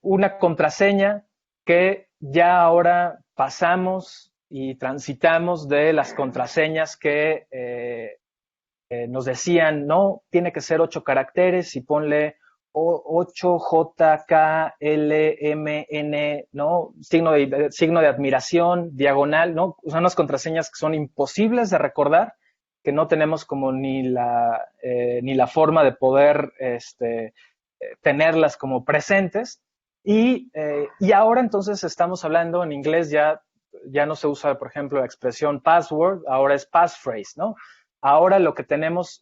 Una contraseña que ya ahora pasamos y transitamos de las contraseñas que nos decían, no, tiene que ser 8 caracteres y ponle 8JKLMN, ¿no? Signo de admiración, diagonal, ¿no? Son unas contraseñas que son imposibles de recordar, que no tenemos como ni la forma de poder tenerlas como presentes. Y ahora entonces estamos hablando en inglés, ya no se usa, por ejemplo, la expresión password, ahora es passphrase, ¿no? Ahora lo que tenemos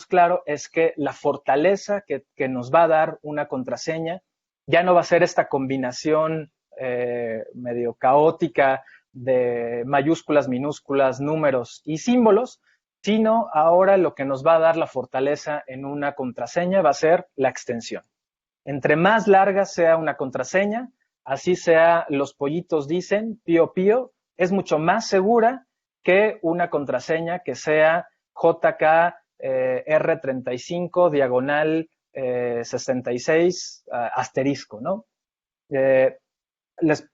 claro es que la fortaleza que nos va a dar una contraseña ya no va a ser esta combinación medio caótica de mayúsculas, minúsculas, números y símbolos, sino ahora lo que nos va a dar la fortaleza en una contraseña va a ser la extensión. Entre más larga sea una contraseña, así sea los pollitos dicen, pío pío, es mucho más segura que una contraseña que sea JKR35 diagonal 66 asterisco, ¿no?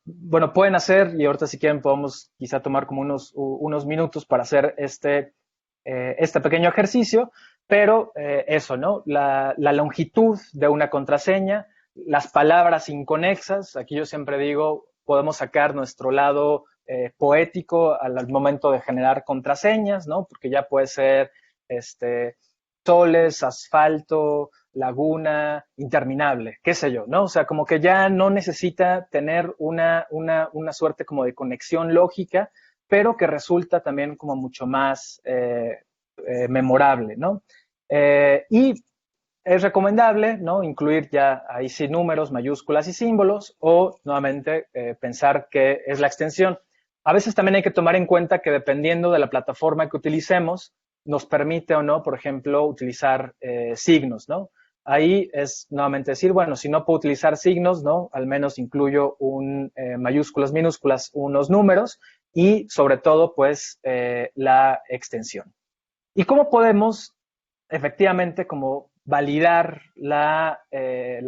bueno, pueden hacer, y ahorita si quieren podemos quizá tomar como unos minutos para hacer este pequeño ejercicio, pero eso, ¿no? La longitud de una contraseña, las palabras inconexas, aquí yo siempre digo, podemos sacar nuestro lado poético al momento de generar contraseñas, ¿no? Porque ya puede ser soles, asfalto, laguna, interminable, qué sé yo, ¿no? O sea, como que ya no necesita tener una suerte como de conexión lógica, pero que resulta también como mucho más memorable, ¿no? Y es recomendable, ¿no? Incluir ya ahí sí números, mayúsculas y símbolos, o nuevamente pensar que es la extensión. A veces también hay que tomar en cuenta que dependiendo de la plataforma que utilicemos, nos permite o no, por ejemplo, utilizar signos, ¿no? Ahí es nuevamente decir, bueno, si no puedo utilizar signos, ¿no? Al menos incluyo mayúsculas, minúsculas, unos números y sobre todo, pues, la extensión. ¿Y cómo podemos efectivamente como validar la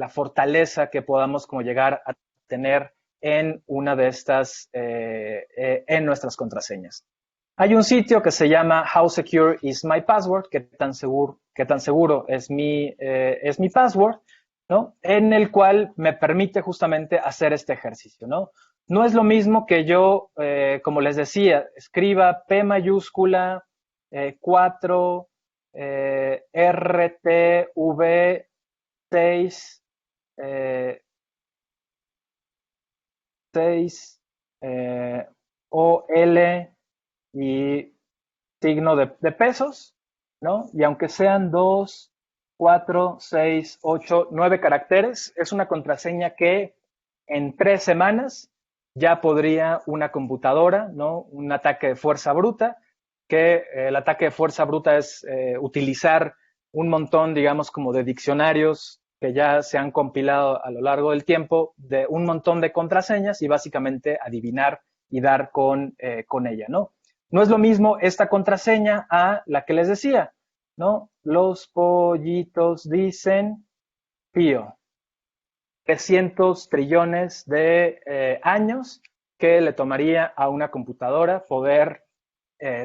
fortaleza que podamos como llegar a tener en una de estas, en nuestras contraseñas? Hay un sitio que se llama How Secure is My Password, qué tan seguro es mi password, ¿no? En el cual me permite justamente hacer este ejercicio, ¿no? No es lo mismo que yo, como les decía, escriba P mayúscula 4 RTV 6 6 OL y signo de pesos, ¿no? Y aunque sean 2, 4, 6, 8, 9 caracteres, es una contraseña que en 3 semanas ya podría una computadora, ¿no? Un ataque de fuerza bruta, que el ataque de fuerza bruta es utilizar un montón, digamos, como de diccionarios que ya se han compilado a lo largo del tiempo, de un montón de contraseñas y básicamente adivinar y dar con ella, ¿no? No es lo mismo esta contraseña a la que les decía, ¿no? Los pollitos dicen pío. 300 trillones de años que le tomaría a una computadora poder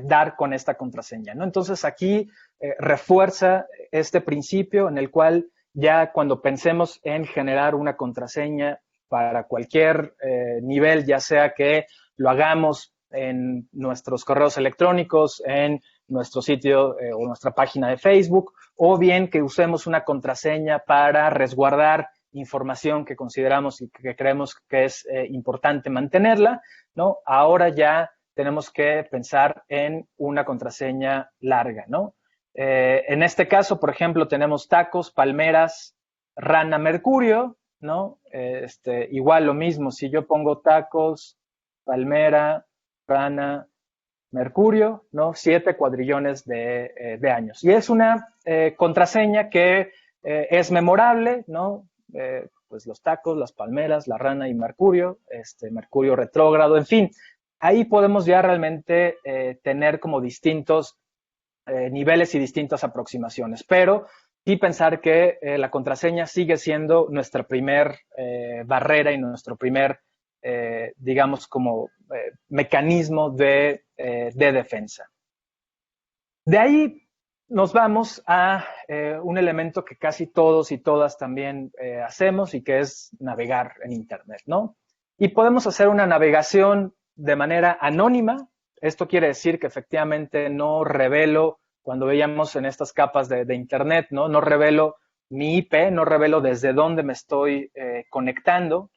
dar con esta contraseña, ¿no? Entonces aquí refuerza este principio en el cual ya cuando pensemos en generar una contraseña para cualquier nivel, ya sea que lo hagamos en nuestros correos electrónicos, en nuestro sitio o nuestra página de Facebook, o bien que usemos una contraseña para resguardar información que consideramos y que creemos que es importante mantenerla, ¿no? Ahora ya tenemos que pensar en una contraseña larga, ¿no? En este caso, por ejemplo, tenemos tacos, palmeras, rana, mercurio, ¿no? Igual lo mismo, si yo pongo tacos, palmera, rana, mercurio, ¿no? 7 cuadrillones de años. Y es una contraseña que es memorable, ¿no? Pues los tacos, las palmeras, la rana y Mercurio, Mercurio retrógrado, en fin, ahí podemos ya realmente tener como distintos niveles y distintas aproximaciones, pero sí pensar que la contraseña sigue siendo nuestra primer barrera y nuestro primer, digamos, como mecanismo de defensa. De ahí nos vamos a un elemento que casi todos y todas también hacemos y que es navegar en Internet, ¿no? Y podemos hacer una navegación de manera anónima. Esto quiere decir que efectivamente no revelo, cuando veíamos en estas capas de Internet, ¿no? No revelo mi IP, no revelo desde dónde me estoy conectando,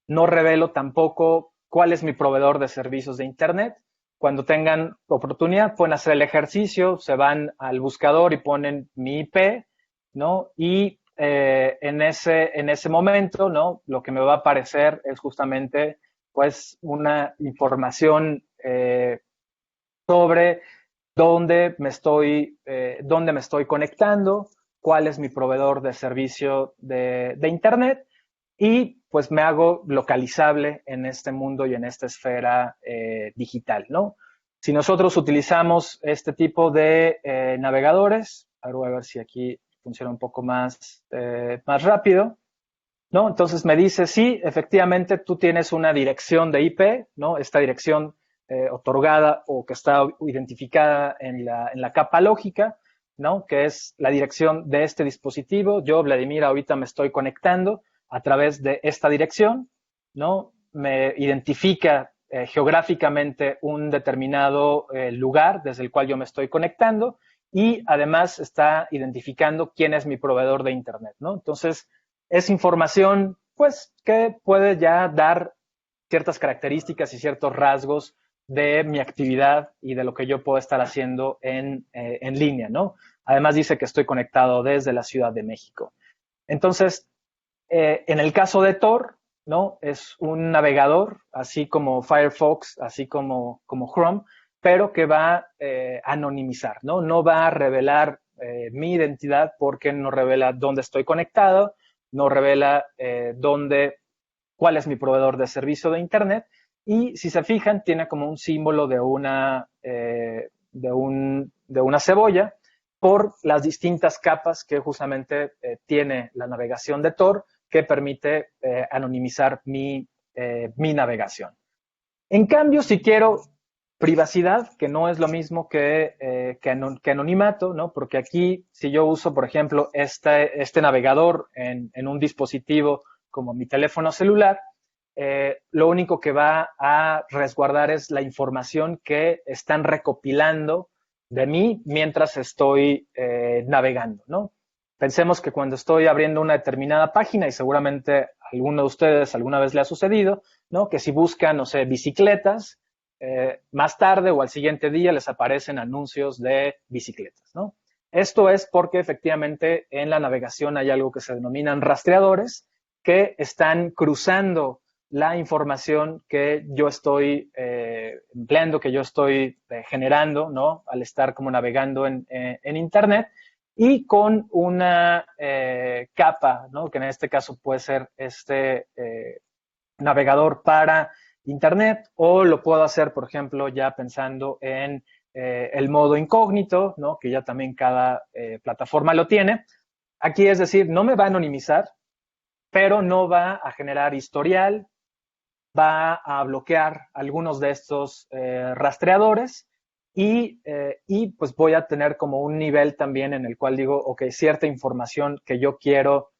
no revelo tampoco cuál es mi proveedor de servicios de Internet. Cuando tengan oportunidad, pueden hacer el ejercicio, se van al buscador y ponen mi IP, ¿no? Y en ese momento, ¿no? Lo que me va a aparecer es justamente, pues, una información sobre dónde me estoy conectando, cuál es mi proveedor de servicio de Internet y pues me hago localizable en este mundo y en esta esfera digital, ¿no? Si nosotros utilizamos este tipo de navegadores, ahora voy a ver si aquí funciona un poco más rápido. ¿no? Entonces me dice, sí, efectivamente tú tienes una dirección de IP, ¿no? Esta dirección otorgada o que está identificada en la capa lógica, ¿no? Que es la dirección de este dispositivo. Yo, Vladimir, ahorita me estoy conectando a través de esta dirección, ¿no? Me identifica geográficamente un determinado lugar desde el cual yo me estoy conectando y además está identificando quién es mi proveedor de Internet, ¿no? Entonces, es información, pues, que puede ya dar ciertas características y ciertos rasgos de mi actividad y de lo que yo puedo estar haciendo en línea, ¿no? Además dice que estoy conectado desde la Ciudad de México. Entonces, en el caso de Tor, ¿no? Es un navegador, así como Firefox, así como Chrome, pero que va a anonimizar, ¿no? No va a revelar mi identidad porque no revela dónde estoy conectado, no revela cuál es mi proveedor de servicio de Internet. Y si se fijan, tiene como un símbolo de una cebolla por las distintas capas que justamente tiene la navegación de Tor que permite anonimizar mi navegación. En cambio, si quiero privacidad, que no es lo mismo que anonimato, ¿no? Porque aquí, si yo uso, por ejemplo, este navegador en un dispositivo como mi teléfono celular, lo único que va a resguardar es la información que están recopilando de mí mientras estoy navegando, ¿no? Pensemos que cuando estoy abriendo una determinada página, y seguramente a alguno de ustedes alguna vez le ha sucedido, ¿no? Que si buscan, no sé, bicicletas, más tarde o al siguiente día les aparecen anuncios de bicicletas, ¿no? Esto es porque efectivamente en la navegación hay algo que se denominan rastreadores que están cruzando la información que yo estoy empleando, que yo estoy generando, ¿no? Al estar como navegando en Internet y con una capa, ¿no? Que en este caso puede ser este navegador para Internet o lo puedo hacer, por ejemplo, ya pensando en el modo incógnito, ¿no? Que ya también cada plataforma lo tiene. Aquí es decir, no me va a anonimizar, pero no va a generar historial, va a bloquear algunos de estos rastreadores y pues voy a tener como un nivel también en el cual digo, ok, cierta información que yo quiero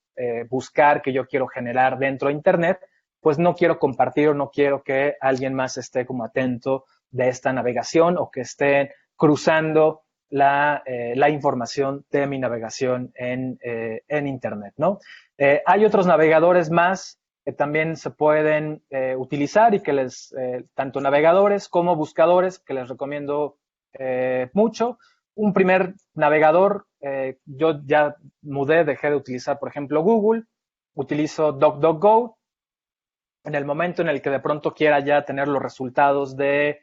buscar, que yo quiero generar dentro de Internet, pues no quiero compartir o no quiero que alguien más esté como atento de esta navegación o que esté cruzando la información de mi navegación en Internet, ¿no? Hay otros navegadores más que también se pueden utilizar y que tanto navegadores como buscadores, que les recomiendo mucho. Un primer navegador, yo ya dejé de utilizar, por ejemplo, Google, utilizo DuckDuckGo. En el momento en el que de pronto quiera ya tener los resultados de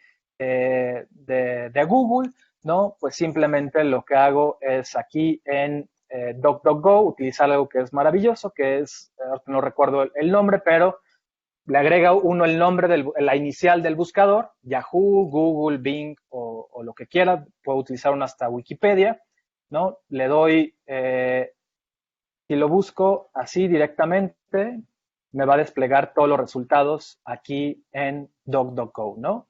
Google, ¿no? Pues simplemente lo que hago es aquí en DuckDuckGo utilizar algo que es maravilloso, que es, no recuerdo el nombre, pero le agrega uno el nombre, la inicial del buscador, Yahoo, Google, Bing o lo que quiera, puedo utilizar uno hasta Wikipedia, ¿no? Le doy, si lo busco así directamente, me va a desplegar todos los resultados aquí en DuckDuckGo, ¿no?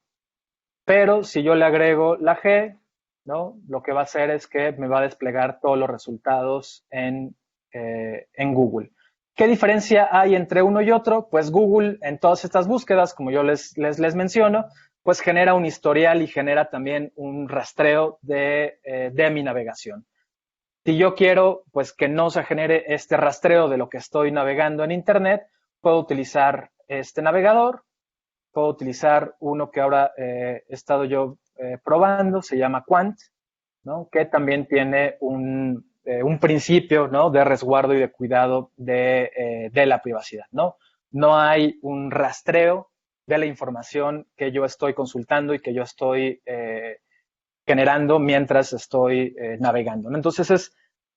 Pero si yo le agrego la G, ¿no? Lo que va a hacer es que me va a desplegar todos los resultados en Google. ¿Qué diferencia hay entre uno y otro? Pues Google en todas estas búsquedas, como yo les menciono, pues genera un historial y genera también un rastreo de mi navegación. Si yo quiero pues que no se genere este rastreo de lo que estoy navegando en Internet, puedo utilizar este navegador, puedo utilizar uno que ahora he estado yo probando, se llama Quant, ¿no? Que también tiene un principio, ¿no? De resguardo y de cuidado de la privacidad, ¿no? No hay un rastreo de la información que yo estoy consultando y que yo estoy generando mientras estoy navegando, ¿no? Entonces es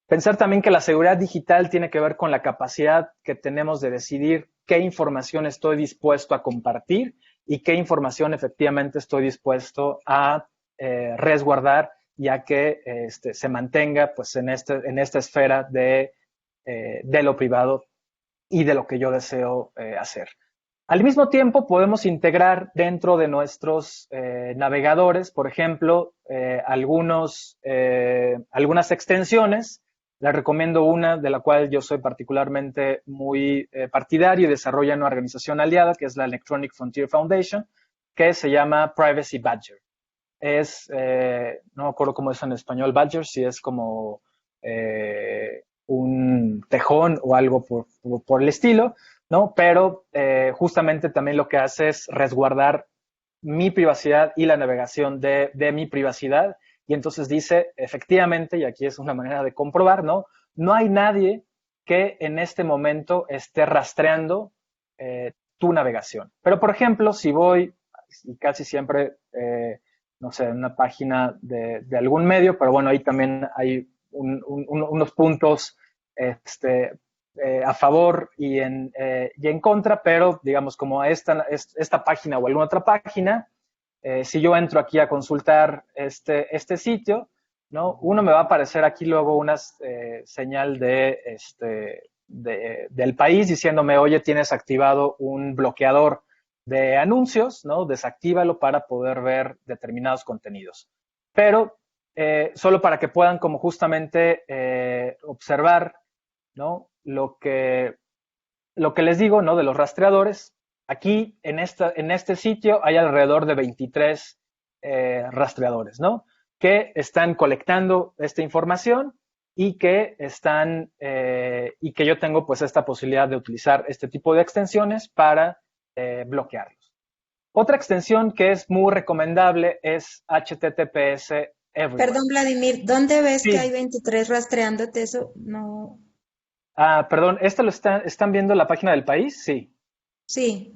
pensar también que la seguridad digital tiene que ver con la capacidad que tenemos de decidir qué información estoy dispuesto a compartir y qué información efectivamente estoy dispuesto a resguardar ya que se mantenga pues en esta esfera de lo privado y de lo que yo deseo hacer. Al mismo tiempo, podemos integrar dentro de nuestros navegadores, por ejemplo, algunas extensiones. Les recomiendo una de la cual yo soy particularmente muy partidario y desarrolla una organización aliada, que es la Electronic Frontier Foundation, que se llama Privacy Badger. No me acuerdo cómo es en español Badger, si es como un tejón o algo por el estilo, ¿no? Pero justamente también lo que hace es resguardar mi privacidad y la navegación de mi privacidad. Y entonces dice, efectivamente, y aquí es una manera de comprobar, ¿no? No hay nadie que en este momento esté rastreando tu navegación. Pero, por ejemplo, si voy, y casi siempre, no sé, en una página de algún medio, pero bueno, ahí también hay unos puntos a favor y en contra, pero digamos como esta página o alguna otra página, si yo entro aquí a consultar este sitio, ¿no? Uno me va a aparecer aquí luego una señal del país diciéndome, oye, tienes activado un bloqueador de anuncios, ¿no? Desactívalo para poder ver determinados contenidos. Pero solo para que puedan como justamente observar, ¿no? Lo que les digo, ¿no? De los rastreadores. Aquí, en este sitio, hay alrededor de 23 rastreadores, ¿no? Que están colectando esta información y que yo tengo pues esta posibilidad de utilizar este tipo de extensiones para bloquearlos. Otra extensión que es muy recomendable es HTTPS Everywhere. Perdón, Vladimir, ¿dónde ves Sí. que hay 23 rastreándote? Eso no. Perdón, ¿esto lo están viendo en la página del país? Sí. Sí.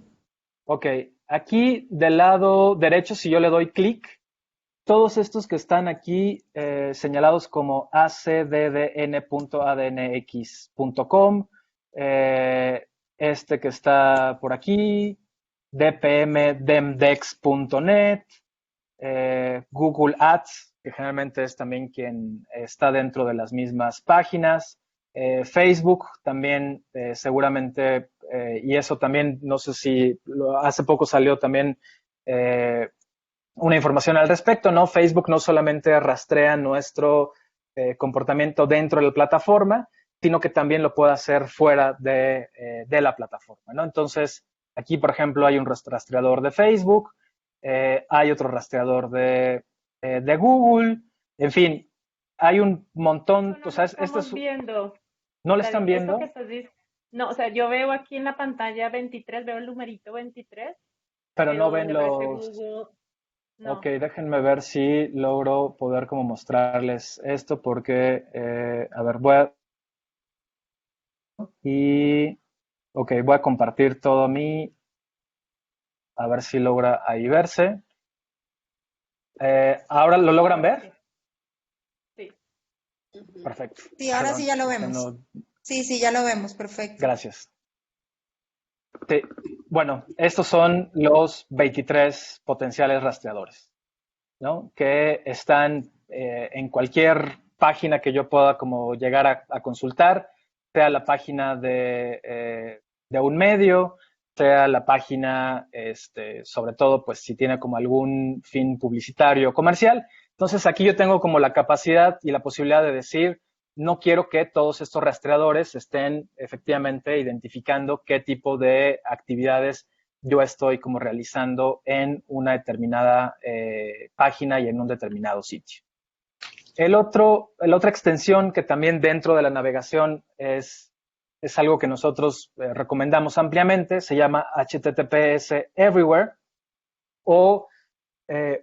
Ok, aquí del lado derecho, si yo le doy clic, todos estos que están aquí señalados como acddn.adnx.com, este que está por aquí, dpmdemdex.net, Google Ads, que generalmente es también quien está dentro de las mismas páginas, Facebook también seguramente, y eso también, no sé si hace poco salió también una información al respecto, ¿no? Facebook no solamente rastrea nuestro comportamiento dentro de la plataforma, sino que también lo puede hacer fuera de la plataforma, ¿no? Entonces, aquí, por ejemplo, hay un rastreador de Facebook, hay otro rastreador de Google, en fin, hay un montón, No o sea, lo estamos viendo. ¿no lo están viendo? Eso que estás diciendo. No, o sea, yo veo aquí en la pantalla 23, veo el numerito 23, Pero pero no ven donde aparece los... Google, no. Ok, déjenme ver si logro poder como mostrarles esto porque, a ver, voy a compartir todo a ver si logra ahí verse. ¿Ahora lo logran ver? Sí. Perfecto. Sí, ahora Perdón, sí ya lo es que vemos. no- Sí, ya lo vemos, perfecto. Gracias. Sí, bueno, estos son los 23 potenciales rastreadores, ¿no? Que están en cualquier página que yo pueda como llegar a consultar, sea la página de un medio, sea la página, sobre todo, pues si tiene como algún fin publicitario o comercial. Entonces aquí yo tengo como la capacidad y la posibilidad de decir, no quiero que todos estos rastreadores estén efectivamente identificando qué tipo de actividades yo estoy como realizando en una determinada página y en un determinado sitio. La otra extensión que también dentro de la navegación es algo que nosotros recomendamos ampliamente, se llama HTTPS Everywhere o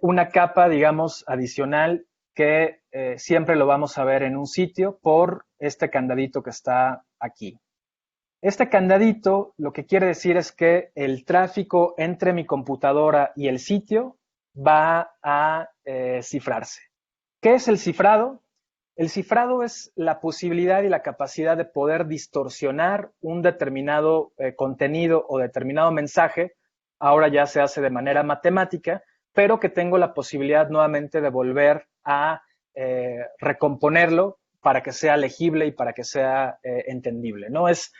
una capa, digamos, adicional que siempre lo vamos a ver en un sitio por este candadito que está aquí. Este candadito lo que quiere decir es que el tráfico entre mi computadora y el sitio va a cifrarse. ¿Qué es el cifrado? El cifrado es la posibilidad y la capacidad de poder distorsionar un determinado contenido o determinado mensaje. Ahora ya se hace de manera matemática, pero que tengo la posibilidad nuevamente de volver a recomponerlo para que sea legible y para que sea entendible, ¿no? Es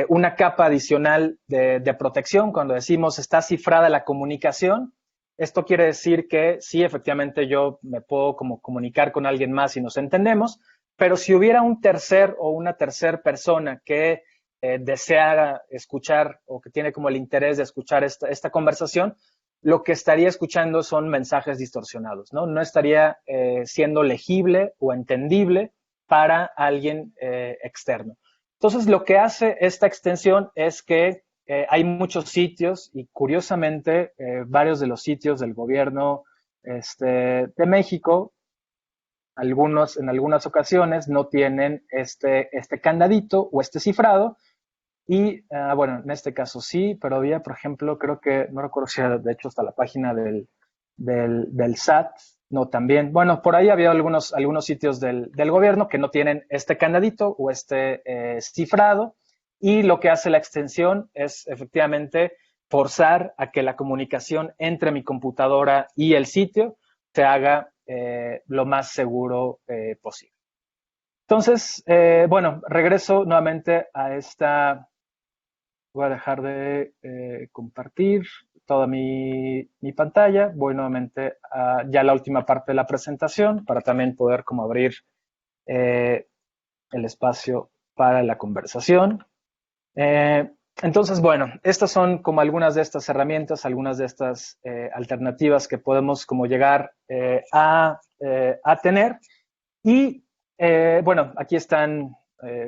una capa adicional de protección. Cuando decimos está cifrada la comunicación, esto quiere decir que sí, efectivamente yo me puedo como comunicar con alguien más y nos entendemos, pero si hubiera un tercer o una tercer persona que desea escuchar o que tiene como el interés de escuchar esta conversación, lo que estaría escuchando son mensajes distorsionados, ¿no? No estaría siendo legible o entendible para alguien externo. Entonces, lo que hace esta extensión es que hay muchos sitios y curiosamente varios de los sitios del gobierno de México, en algunas ocasiones no tienen este candadito o este cifrado y, bueno, en este caso sí, pero había, por ejemplo, creo que, no recuerdo si era de hecho hasta la página del SAT, no, también, bueno, por ahí había algunos sitios del gobierno que no tienen este candadito o este cifrado, y lo que hace la extensión es efectivamente forzar a que la comunicación entre mi computadora y el sitio se haga lo más seguro posible. Entonces, bueno, regreso nuevamente a esta. Voy a dejar de compartir toda mi pantalla. Voy nuevamente a ya la última parte de la presentación para también poder como abrir el espacio para la conversación. Entonces, bueno, estas son como algunas de estas herramientas, algunas de estas alternativas que podemos como llegar a tener. Y bueno, aquí están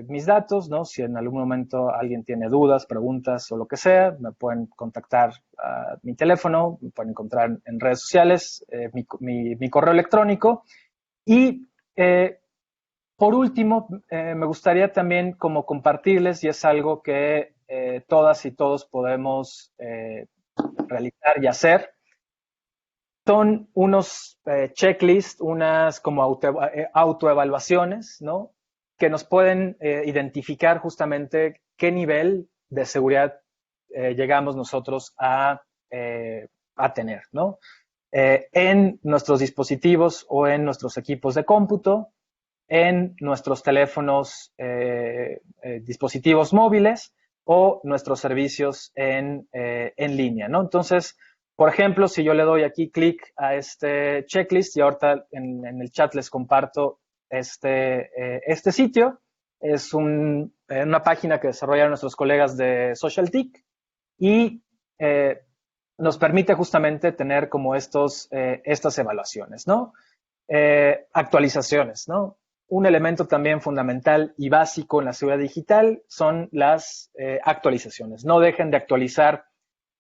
mis datos, ¿no? Si en algún momento alguien tiene dudas, preguntas o lo que sea, me pueden contactar a mi teléfono, me pueden encontrar en redes sociales, mi correo electrónico. Y por último, me gustaría también como compartirles, y es algo que todas y todos podemos realizar y hacer, son unos checklists, unas como autoevaluaciones, ¿no? Que nos pueden identificar justamente qué nivel de seguridad llegamos nosotros a tener, ¿no? En nuestros dispositivos o en nuestros equipos de cómputo, en nuestros teléfonos, dispositivos móviles o nuestros servicios en línea, ¿no? Entonces, por ejemplo, si yo le doy aquí clic a este checklist y ahorita en el chat les comparto este sitio, es una página que desarrollaron nuestros colegas de SocialTIC y nos permite justamente tener como estas evaluaciones, ¿no? Actualizaciones, ¿no? Un elemento también fundamental y básico en la seguridad digital son las actualizaciones. No dejen de actualizar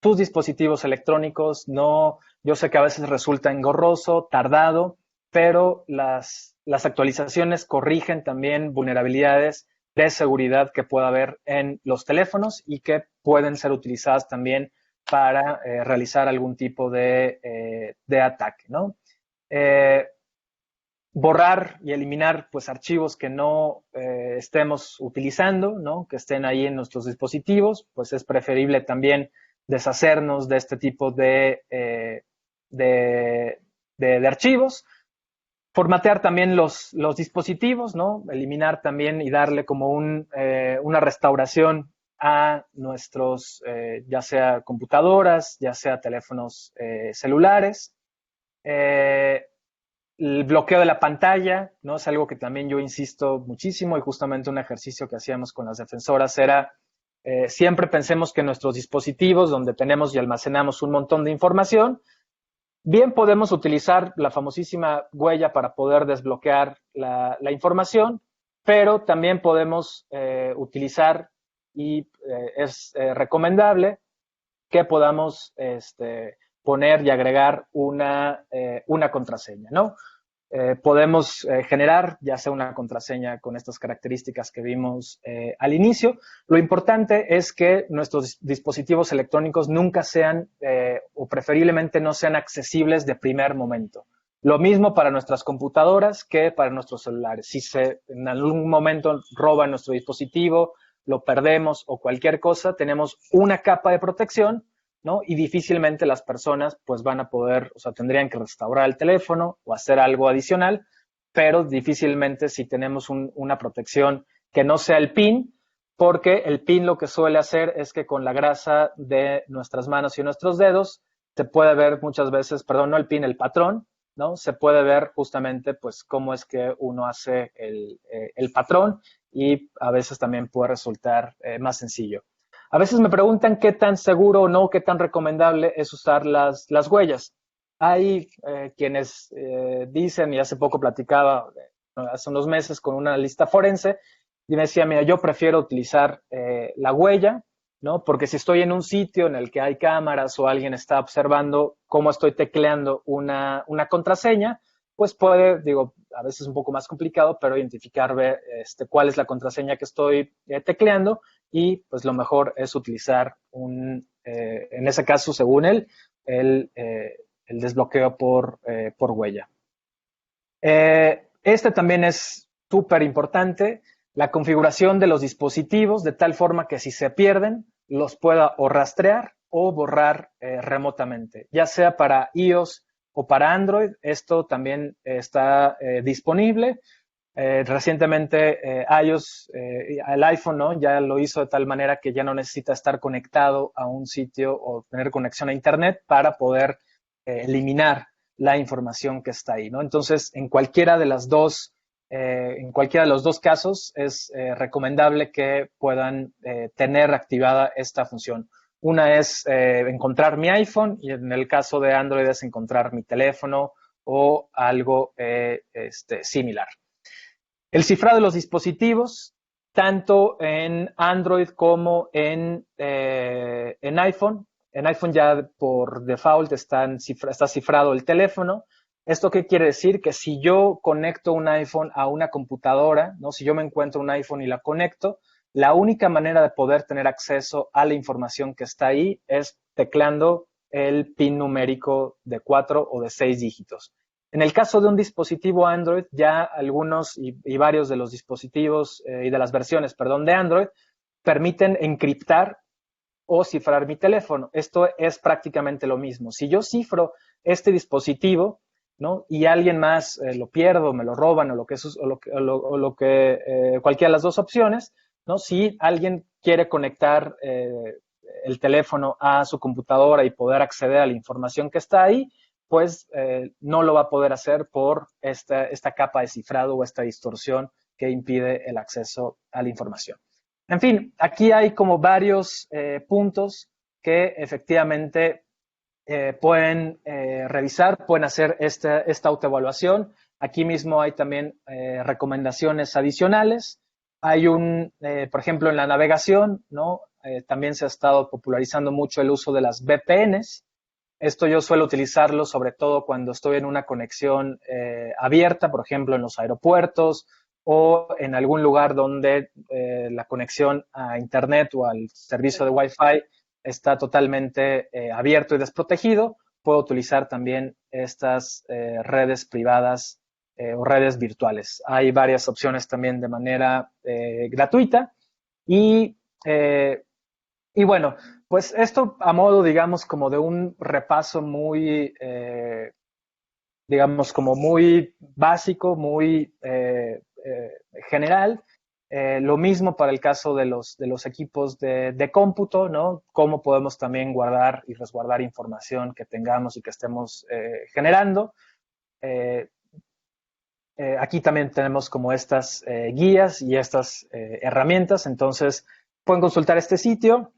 tus dispositivos electrónicos. No, yo sé que a veces resulta engorroso, tardado, pero las actualizaciones corrigen también vulnerabilidades de seguridad que pueda haber en los teléfonos y que pueden ser utilizadas también para realizar algún tipo de ataque, ¿no? Borrar y eliminar pues archivos que no estemos utilizando, ¿no? Que estén ahí en nuestros dispositivos, pues es preferible también deshacernos de este tipo de archivos. Formatear también los dispositivos, ¿no? Eliminar también y darle como una restauración a nuestros, ya sea computadoras, ya sea teléfonos celulares. El bloqueo de la pantalla, ¿no? Es algo que también yo insisto muchísimo, y justamente un ejercicio que hacíamos con las defensoras era siempre pensemos que nuestros dispositivos, donde tenemos y almacenamos un montón de información, bien podemos utilizar la famosísima huella para poder desbloquear la información, pero también podemos utilizar y es recomendable que podamos poner y agregar una contraseña, ¿no? Podemos generar ya sea una contraseña con estas características que vimos al inicio. Lo importante es que nuestros dispositivos electrónicos nunca sean o preferiblemente no sean accesibles de primer momento. Lo mismo para nuestras computadoras que para nuestros celulares. Si en algún momento roban nuestro dispositivo, lo perdemos o cualquier cosa, tenemos una capa de protección, ¿no? Y difícilmente las personas pues van a poder, o sea, tendrían que restaurar el teléfono o hacer algo adicional, pero difícilmente si tenemos una protección que no sea el PIN, porque el PIN lo que suele hacer es que con la grasa de nuestras manos y nuestros dedos se puede ver muchas veces, perdón, no el PIN, el patrón, ¿no? Se puede ver justamente pues cómo es que uno hace el patrón y a veces también puede resultar más sencillo. A veces me preguntan qué tan seguro o no, qué tan recomendable es usar las huellas. Hay quienes dicen, y hace poco platicaba, hace unos meses con una analista forense, y me decía, mira, yo prefiero utilizar la huella, ¿no? Porque si estoy en un sitio en el que hay cámaras o alguien está observando cómo estoy tecleando una contraseña, pues puede, digo, a veces es un poco más complicado, pero identificar cuál es la contraseña que estoy tecleando y pues lo mejor es utilizar en ese caso, según él, el desbloqueo por huella. Este también es súper importante, la configuración de los dispositivos de tal forma que si se pierden, los pueda o rastrear o borrar remotamente, ya sea para iOS o para Android. Esto también está disponible. Recientemente iOS, el iPhone, ¿no? Ya lo hizo de tal manera que ya no necesita estar conectado a un sitio o tener conexión a Internet para poder eliminar la información que está ahí, ¿no? Entonces, en cualquiera de los dos casos es recomendable que puedan tener activada esta función. Una es encontrar mi iPhone y en el caso de Android es encontrar mi teléfono o algo similar. El cifrado de los dispositivos, tanto en Android como en iPhone. En iPhone ya por default está cifrado el teléfono. ¿Esto qué quiere decir? Que si yo conecto un iPhone a una computadora, ¿no? Si yo me encuentro un iPhone y la conecto, la única manera de poder tener acceso a la información que está ahí es tecleando el PIN numérico de 4 o de 6 dígitos. En el caso de un dispositivo Android, ya algunos y varios de los dispositivos y de las versiones, perdón, de Android, permiten encriptar o cifrar mi teléfono. Esto es prácticamente lo mismo. Si yo cifro este dispositivo, ¿no? Y alguien más lo pierdo, me lo roban o cualquiera de las dos opciones, ¿no? Si alguien quiere conectar el teléfono a su computadora y poder acceder a la información que está ahí, pues no lo va a poder hacer por esta capa de cifrado o esta distorsión que impide el acceso a la información. En fin, aquí hay como varios puntos que efectivamente pueden revisar, pueden hacer esta autoevaluación. Aquí mismo hay también recomendaciones adicionales. Hay por ejemplo, en la navegación, ¿no? También se ha estado popularizando mucho el uso de las VPNs. Esto yo suelo utilizarlo sobre todo cuando estoy en una conexión abierta, por ejemplo, en los aeropuertos o en algún lugar donde la conexión a Internet o al servicio de Wi-Fi está totalmente abierto y desprotegido. Puedo utilizar también estas redes privadas o redes virtuales. Hay varias opciones también de manera gratuita y bueno, pues esto a modo, digamos, como de un repaso muy, digamos, como muy básico, muy general. Lo mismo para el caso de los equipos de cómputo, ¿no? Cómo podemos también guardar y resguardar información que tengamos y que estemos generando. Aquí también tenemos como estas guías y estas herramientas, entonces pueden consultar este sitio.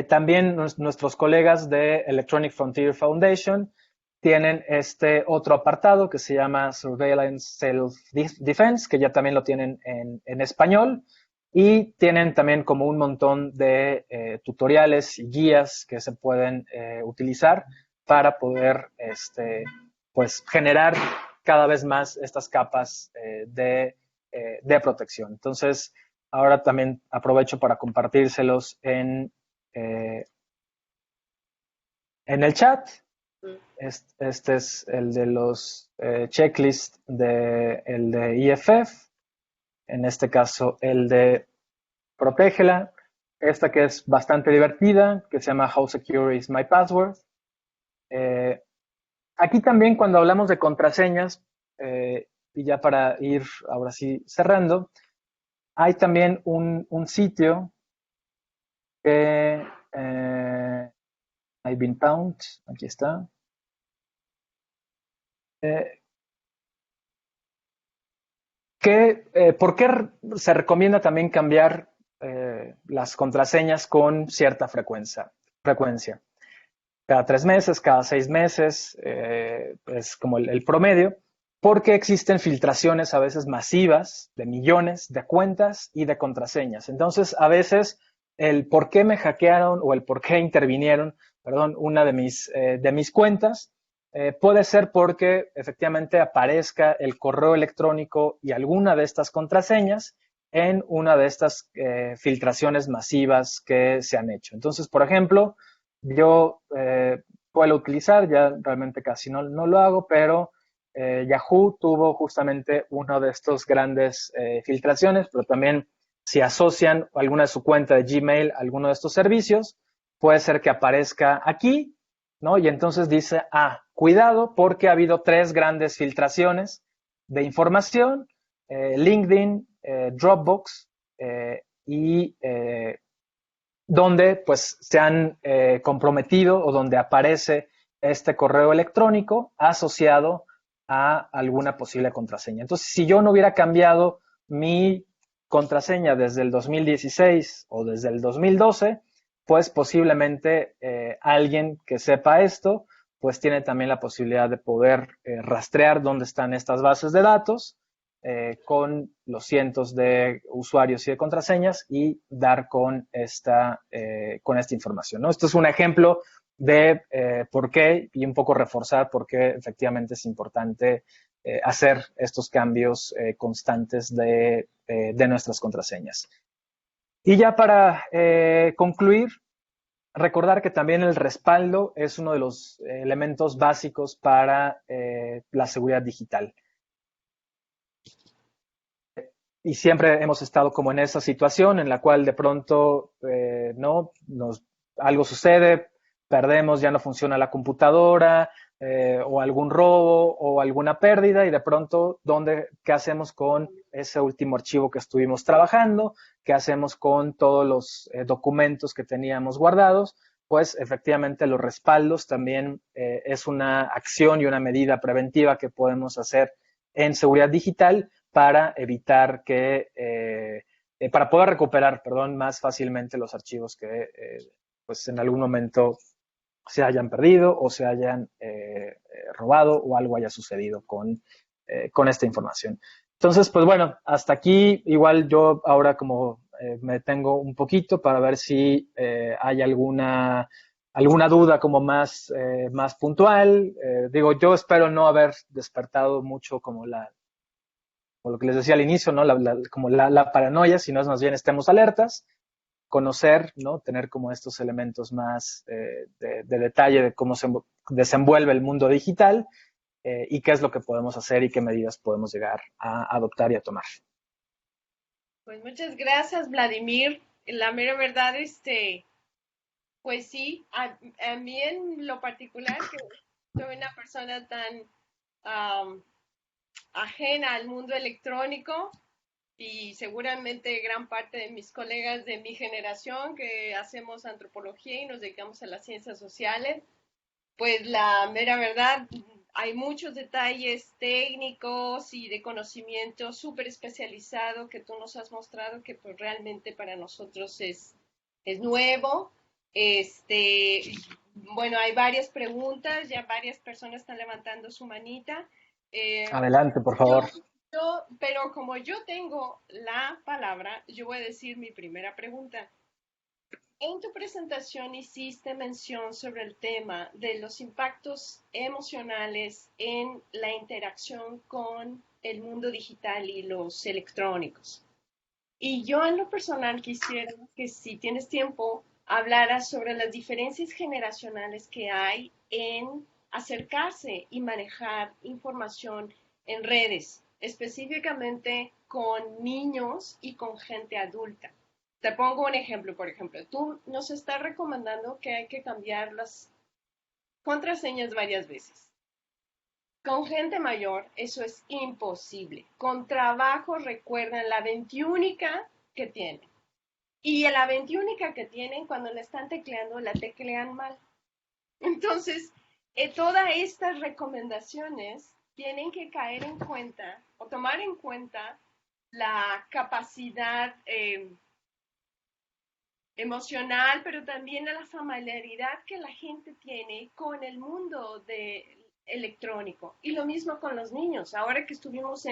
También nuestros colegas de Electronic Frontier Foundation tienen este otro apartado que se llama Surveillance Self-Defense, que ya también lo tienen en español, y tienen también como un montón de tutoriales y guías que se pueden utilizar para poder pues, generar cada vez más estas capas de protección. Entonces, ahora también aprovecho para compartírselos en el chat. Este es el de los checklists el de EFF, en este caso el de Protégela, esta que es bastante divertida, que se llama How Secure is My Password. Aquí también cuando hablamos de contraseñas, y ya para ir ahora sí cerrando, hay también un sitio que I've been found, aquí está. Eh, ¿Por qué se recomienda también cambiar las contraseñas con cierta frecuencia? Cada 3 meses, cada 6 meses, es como el promedio, porque existen filtraciones a veces masivas de millones de cuentas y de contraseñas. Entonces, a veces el por qué me hackearon o el por qué intervinieron, perdón, una de mis cuentas, puede ser porque efectivamente aparezca el correo electrónico y alguna de estas contraseñas en una de estas filtraciones masivas que se han hecho. Entonces, por ejemplo, yo suelo utilizar, ya realmente casi no lo hago, pero Yahoo tuvo justamente uno de estos grandes filtraciones, pero también si asocian alguna de su cuenta de Gmail a alguno de estos servicios, puede ser que aparezca aquí, ¿no? Y entonces dice, cuidado porque ha habido 3 grandes filtraciones de información, LinkedIn, Dropbox y donde pues se han comprometido o donde aparece este correo electrónico asociado a alguna posible contraseña. Entonces, si yo no hubiera cambiado mi contraseña desde el 2016 o desde el 2012, pues posiblemente alguien que sepa esto, pues tiene también la posibilidad de poder rastrear dónde están estas bases de datos con los cientos de usuarios y de contraseñas y dar con esta información, ¿no? Esto es un ejemplo de por qué y un poco reforzar por qué efectivamente es importante hacer estos cambios constantes de nuestras contraseñas. Y ya para concluir, recordar que también el respaldo es uno de los elementos básicos para la seguridad digital. Y siempre hemos estado como en esa situación en la cual de pronto no algo sucede, perdemos, ya no funciona la computadora, o algún robo o alguna pérdida, y de pronto ¿qué hacemos con ese último archivo que estuvimos trabajando? ¿Qué hacemos con todos los documentos que teníamos guardados? Pues efectivamente los respaldos también es una acción y una medida preventiva que podemos hacer en seguridad digital para evitar para poder recuperar, perdón, más fácilmente los archivos que pues en algún momento se hayan perdido o se hayan robado o algo haya sucedido con esta información. Entonces, pues bueno, hasta aquí igual yo ahora como me detengo un poquito para ver si hay alguna duda como más puntual. Digo, yo espero no haber despertado mucho como lo que les decía al inicio, ¿no? Como la paranoia, sino es más bien estemos alertas, conocer, ¿no? Tener como estos elementos más de detalle de cómo se desenvuelve el mundo digital y qué es lo que podemos hacer y qué medidas podemos llegar a adoptar y a tomar. Pues muchas gracias, Vladimir. La mera verdad, pues sí, a mí en lo particular, que soy una persona tan ajena al mundo electrónico, y seguramente gran parte de mis colegas de mi generación que hacemos antropología y nos dedicamos a las ciencias sociales, pues la mera verdad, hay muchos detalles técnicos y de conocimiento súper especializado que tú nos has mostrado que pues realmente para nosotros es nuevo. Bueno, hay varias preguntas, ya varias personas están levantando su manita. Eh, Adelante, por yo, favor. pero como yo tengo la palabra, yo voy a decir mi primera pregunta. En tu presentación hiciste mención sobre el tema de los impactos emocionales en la interacción con el mundo digital y los electrónicos. Y yo en lo personal quisiera que si tienes tiempo hablaras sobre las diferencias generacionales que hay en acercarse y manejar información en redes, específicamente con niños y con gente adulta. Te pongo un ejemplo, por ejemplo, tú nos estás recomendando que hay que cambiar las contraseñas varias veces. Con gente mayor eso es imposible. Con trabajo recuerdan la veintiúnica que tienen. Y la veintiúnica que tienen, cuando la están tecleando, la teclean mal. Entonces, todas estas recomendaciones tienen que caer en cuenta o tomar en cuenta la capacidad emocional, pero también a la familiaridad que la gente tiene con el mundo electrónico. Y lo mismo con los niños. Ahora que estuvimos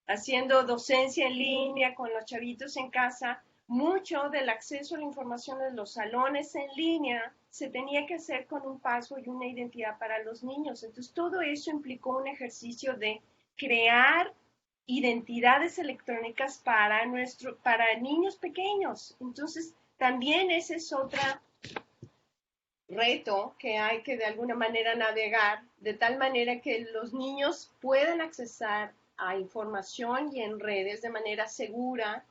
haciendo docencia en línea con los chavitos en casa, mucho del acceso a la información de los salones en línea se tenía que hacer con un password y una identidad para los niños. Entonces, todo eso implicó un ejercicio de crear identidades electrónicas para niños pequeños. Entonces, también ese es otro reto que hay que de alguna manera navegar, de tal manera que los niños puedan accesar a información y en redes de manera segura,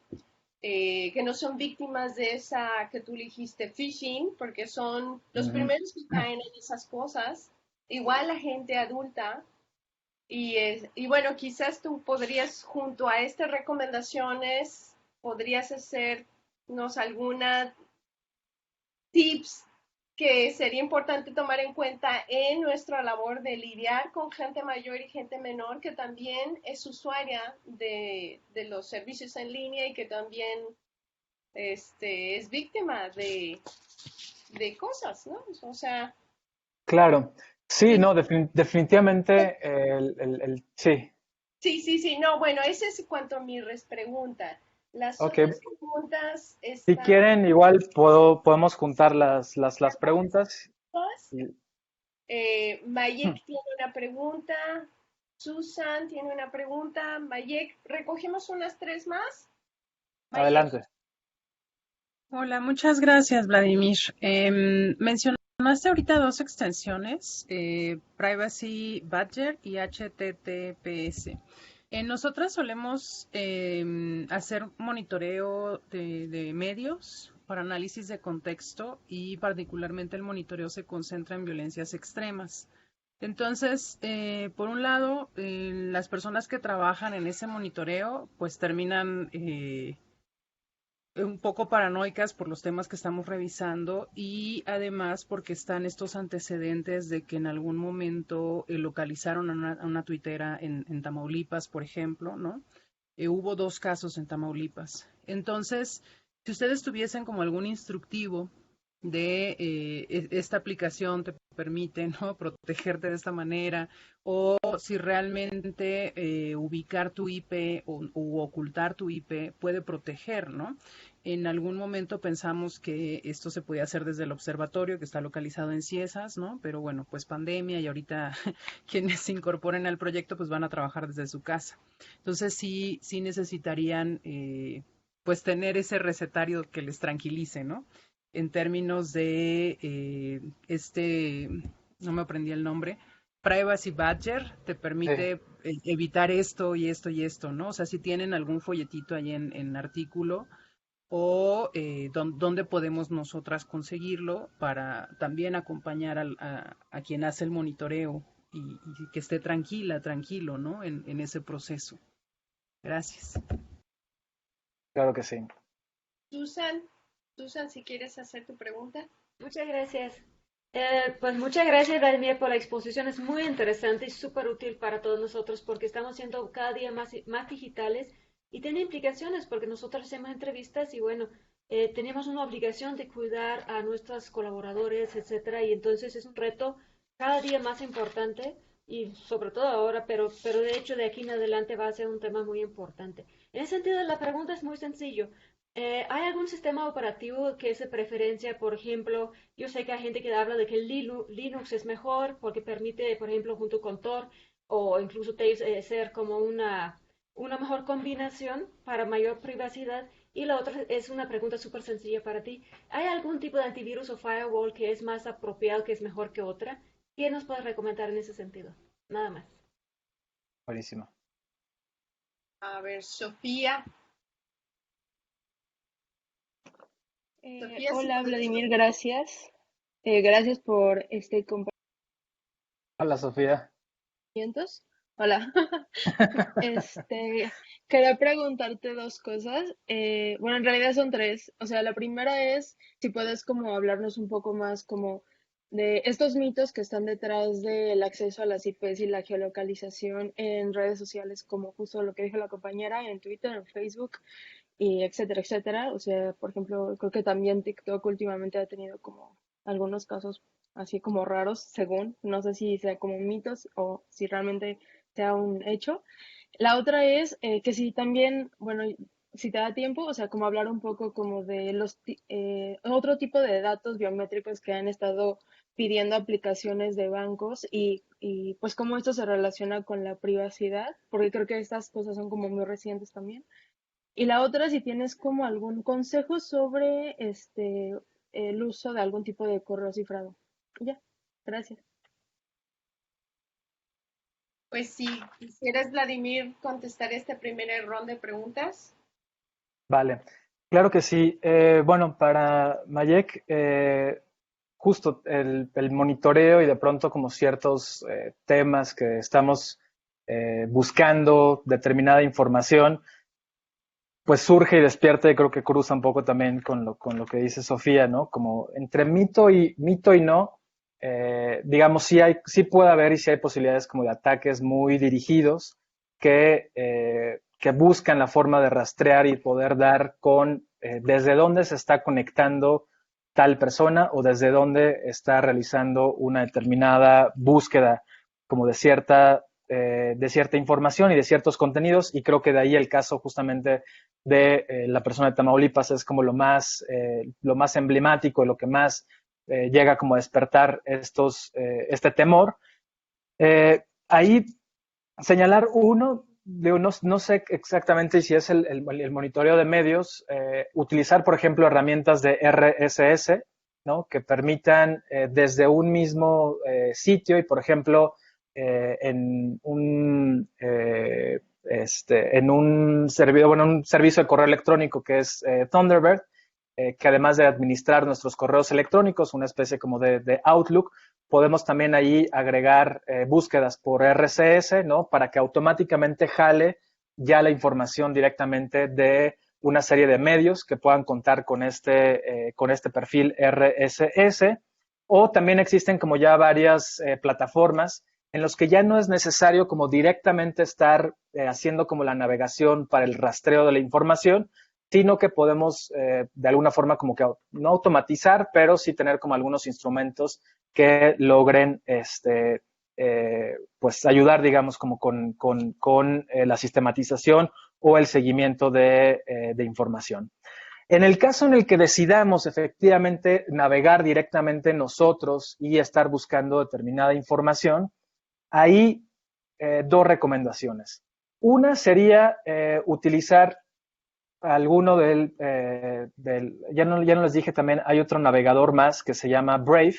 que no son víctimas de esa que tú dijiste, phishing, porque son los primeros que caen en esas cosas. Igual la gente adulta. Y bueno, quizás tú podrías, junto a estas recomendaciones, podrías hacernos algunas tips que sería importante tomar en cuenta en nuestra labor de lidiar con gente mayor y gente menor que también es usuaria de los servicios en línea y que también es víctima de cosas, ¿no? O sea, Claro, sí, sí, no, definitivamente, sí, sí, no, bueno, ese es cuanto a mi pregunta. Las ok. otras preguntas Si están quieren, igual podemos juntar las preguntas. todas. y- Mayek tiene una pregunta, Susan tiene una pregunta, Mayek, recogemos unas tres más. Mayek, Adelante. Hola, muchas gracias, Vladimir. Mencionaste ahorita dos extensiones, Privacy Badger y HTTPS. Nosotras solemos hacer monitoreo de medios para análisis de contexto y particularmente el monitoreo se concentra en violencias extremas. Entonces, por un lado, las personas que trabajan en ese monitoreo pues terminan un poco paranoicas por los temas que estamos revisando y además porque están estos antecedentes de que en algún momento localizaron a una tuitera en Tamaulipas, por ejemplo, ¿no? Hubo dos casos en Tamaulipas. Entonces, si ustedes tuviesen como algún instructivo de esta aplicación te permite, ¿no? Protegerte de esta manera, o si realmente ubicar tu IP o ocultar tu IP puede proteger, ¿no? En algún momento pensamos que esto se podía hacer desde el observatorio que está localizado en Ciesas, ¿no? Pero bueno, pues pandemia y ahorita quienes se incorporen al proyecto pues van a trabajar desde su casa. Entonces sí necesitarían pues tener ese recetario que les tranquilice, ¿no? En términos de no me aprendí el nombre, Privacy Badger, te Sí, permite evitar esto y esto y esto, ¿no? O sea, si tienen algún folletito ahí en artículo o dónde podemos nosotras conseguirlo para también acompañar a quien hace el monitoreo y que esté tranquilo, ¿no? En ese proceso. Gracias. claro que sí. Susan, Susan, si quieres hacer tu pregunta. Muchas gracias. Pues muchas gracias, Vladimir, por la exposición. Es muy interesante y súper útil para todos nosotros porque estamos siendo cada día más digitales y tiene implicaciones porque nosotros hacemos entrevistas y bueno, tenemos una obligación de cuidar a nuestros colaboradores, etcétera, y entonces es un reto cada día más importante y sobre todo ahora, pero de hecho de aquí en adelante va a ser un tema muy importante. En ese sentido, la pregunta es muy sencillo. ¿Hay algún sistema operativo que es de preferencia? Por ejemplo, yo sé que hay gente que habla de que Linux es mejor porque permite, por ejemplo, junto con Tor o incluso Tails, ser como una mejor combinación para mayor privacidad. Y la otra es una pregunta súper sencilla para ti. ¿Hay algún tipo de antivirus o firewall que es más apropiado, que es mejor que otra? ¿Qué nos puedes recomendar en ese sentido? Nada más. Buenísimo. A ver, Sofía. Sofía, si Hola puedes. Vladimir, gracias. Gracias por Hola, Sofía. 500. Hola. Quería preguntarte dos cosas. Bueno, en realidad son tres. O sea, la primera es si puedes como hablarnos un poco más como de estos mitos que están detrás del acceso a las IPs y la geolocalización en redes sociales, como justo lo que dijo la compañera en Twitter, en Facebook y etcétera, etcétera. O sea, por ejemplo, creo que también TikTok últimamente ha tenido como algunos casos así como raros, según, no sé si sea como mitos o si realmente sea un hecho. La otra es que si también, bueno, si te da tiempo, o sea, como hablar un poco como de otro tipo de datos biométricos que han estado pidiendo aplicaciones de bancos y pues cómo esto se relaciona con la privacidad, porque creo que estas cosas son como muy recientes también. Y la otra, si tienes como algún consejo sobre el uso de algún tipo de correo cifrado. Ya, gracias. Pues si quisieras, Vladimir, contestar este primer round de preguntas. Vale, claro que sí. Bueno, para Mayek, justo el monitoreo y de pronto como ciertos temas que estamos buscando determinada información, pues surge y despierta y creo que cruza un poco también con lo que dice Sofía, ¿no? Como entre mito y no, digamos, sí puede haber y sí hay posibilidades como de ataques muy dirigidos que buscan la forma de rastrear y poder dar con desde dónde se está conectando tal persona o desde dónde está realizando una determinada búsqueda como de cierta información y de ciertos contenidos, y creo que de ahí el caso justamente de la persona de Tamaulipas es como lo más emblemático, lo que más llega como a despertar este temor. Ahí señalar no sé exactamente si es el monitoreo de medios, utilizar, por ejemplo, herramientas de RSS, ¿no? Que permitan desde un mismo sitio y, por ejemplo, en un servicio de correo electrónico que es Thunderbird, que además de administrar nuestros correos electrónicos, una especie como de Outlook, podemos también ahí agregar búsquedas por RCS, ¿no? Para que automáticamente jale ya la información directamente de una serie de medios que puedan contar con este perfil RSS. O también existen como ya varias plataformas en los que ya no es necesario como directamente estar haciendo como la navegación para el rastreo de la información, sino que podemos de alguna forma como que no automatizar, pero sí tener como algunos instrumentos que logren pues ayudar, digamos, como con la sistematización o el seguimiento de información. En el caso en el que decidamos efectivamente navegar directamente nosotros y estar buscando determinada información, ahí dos recomendaciones. Una sería utilizar alguno ya no les dije también, hay otro navegador más que se llama Brave,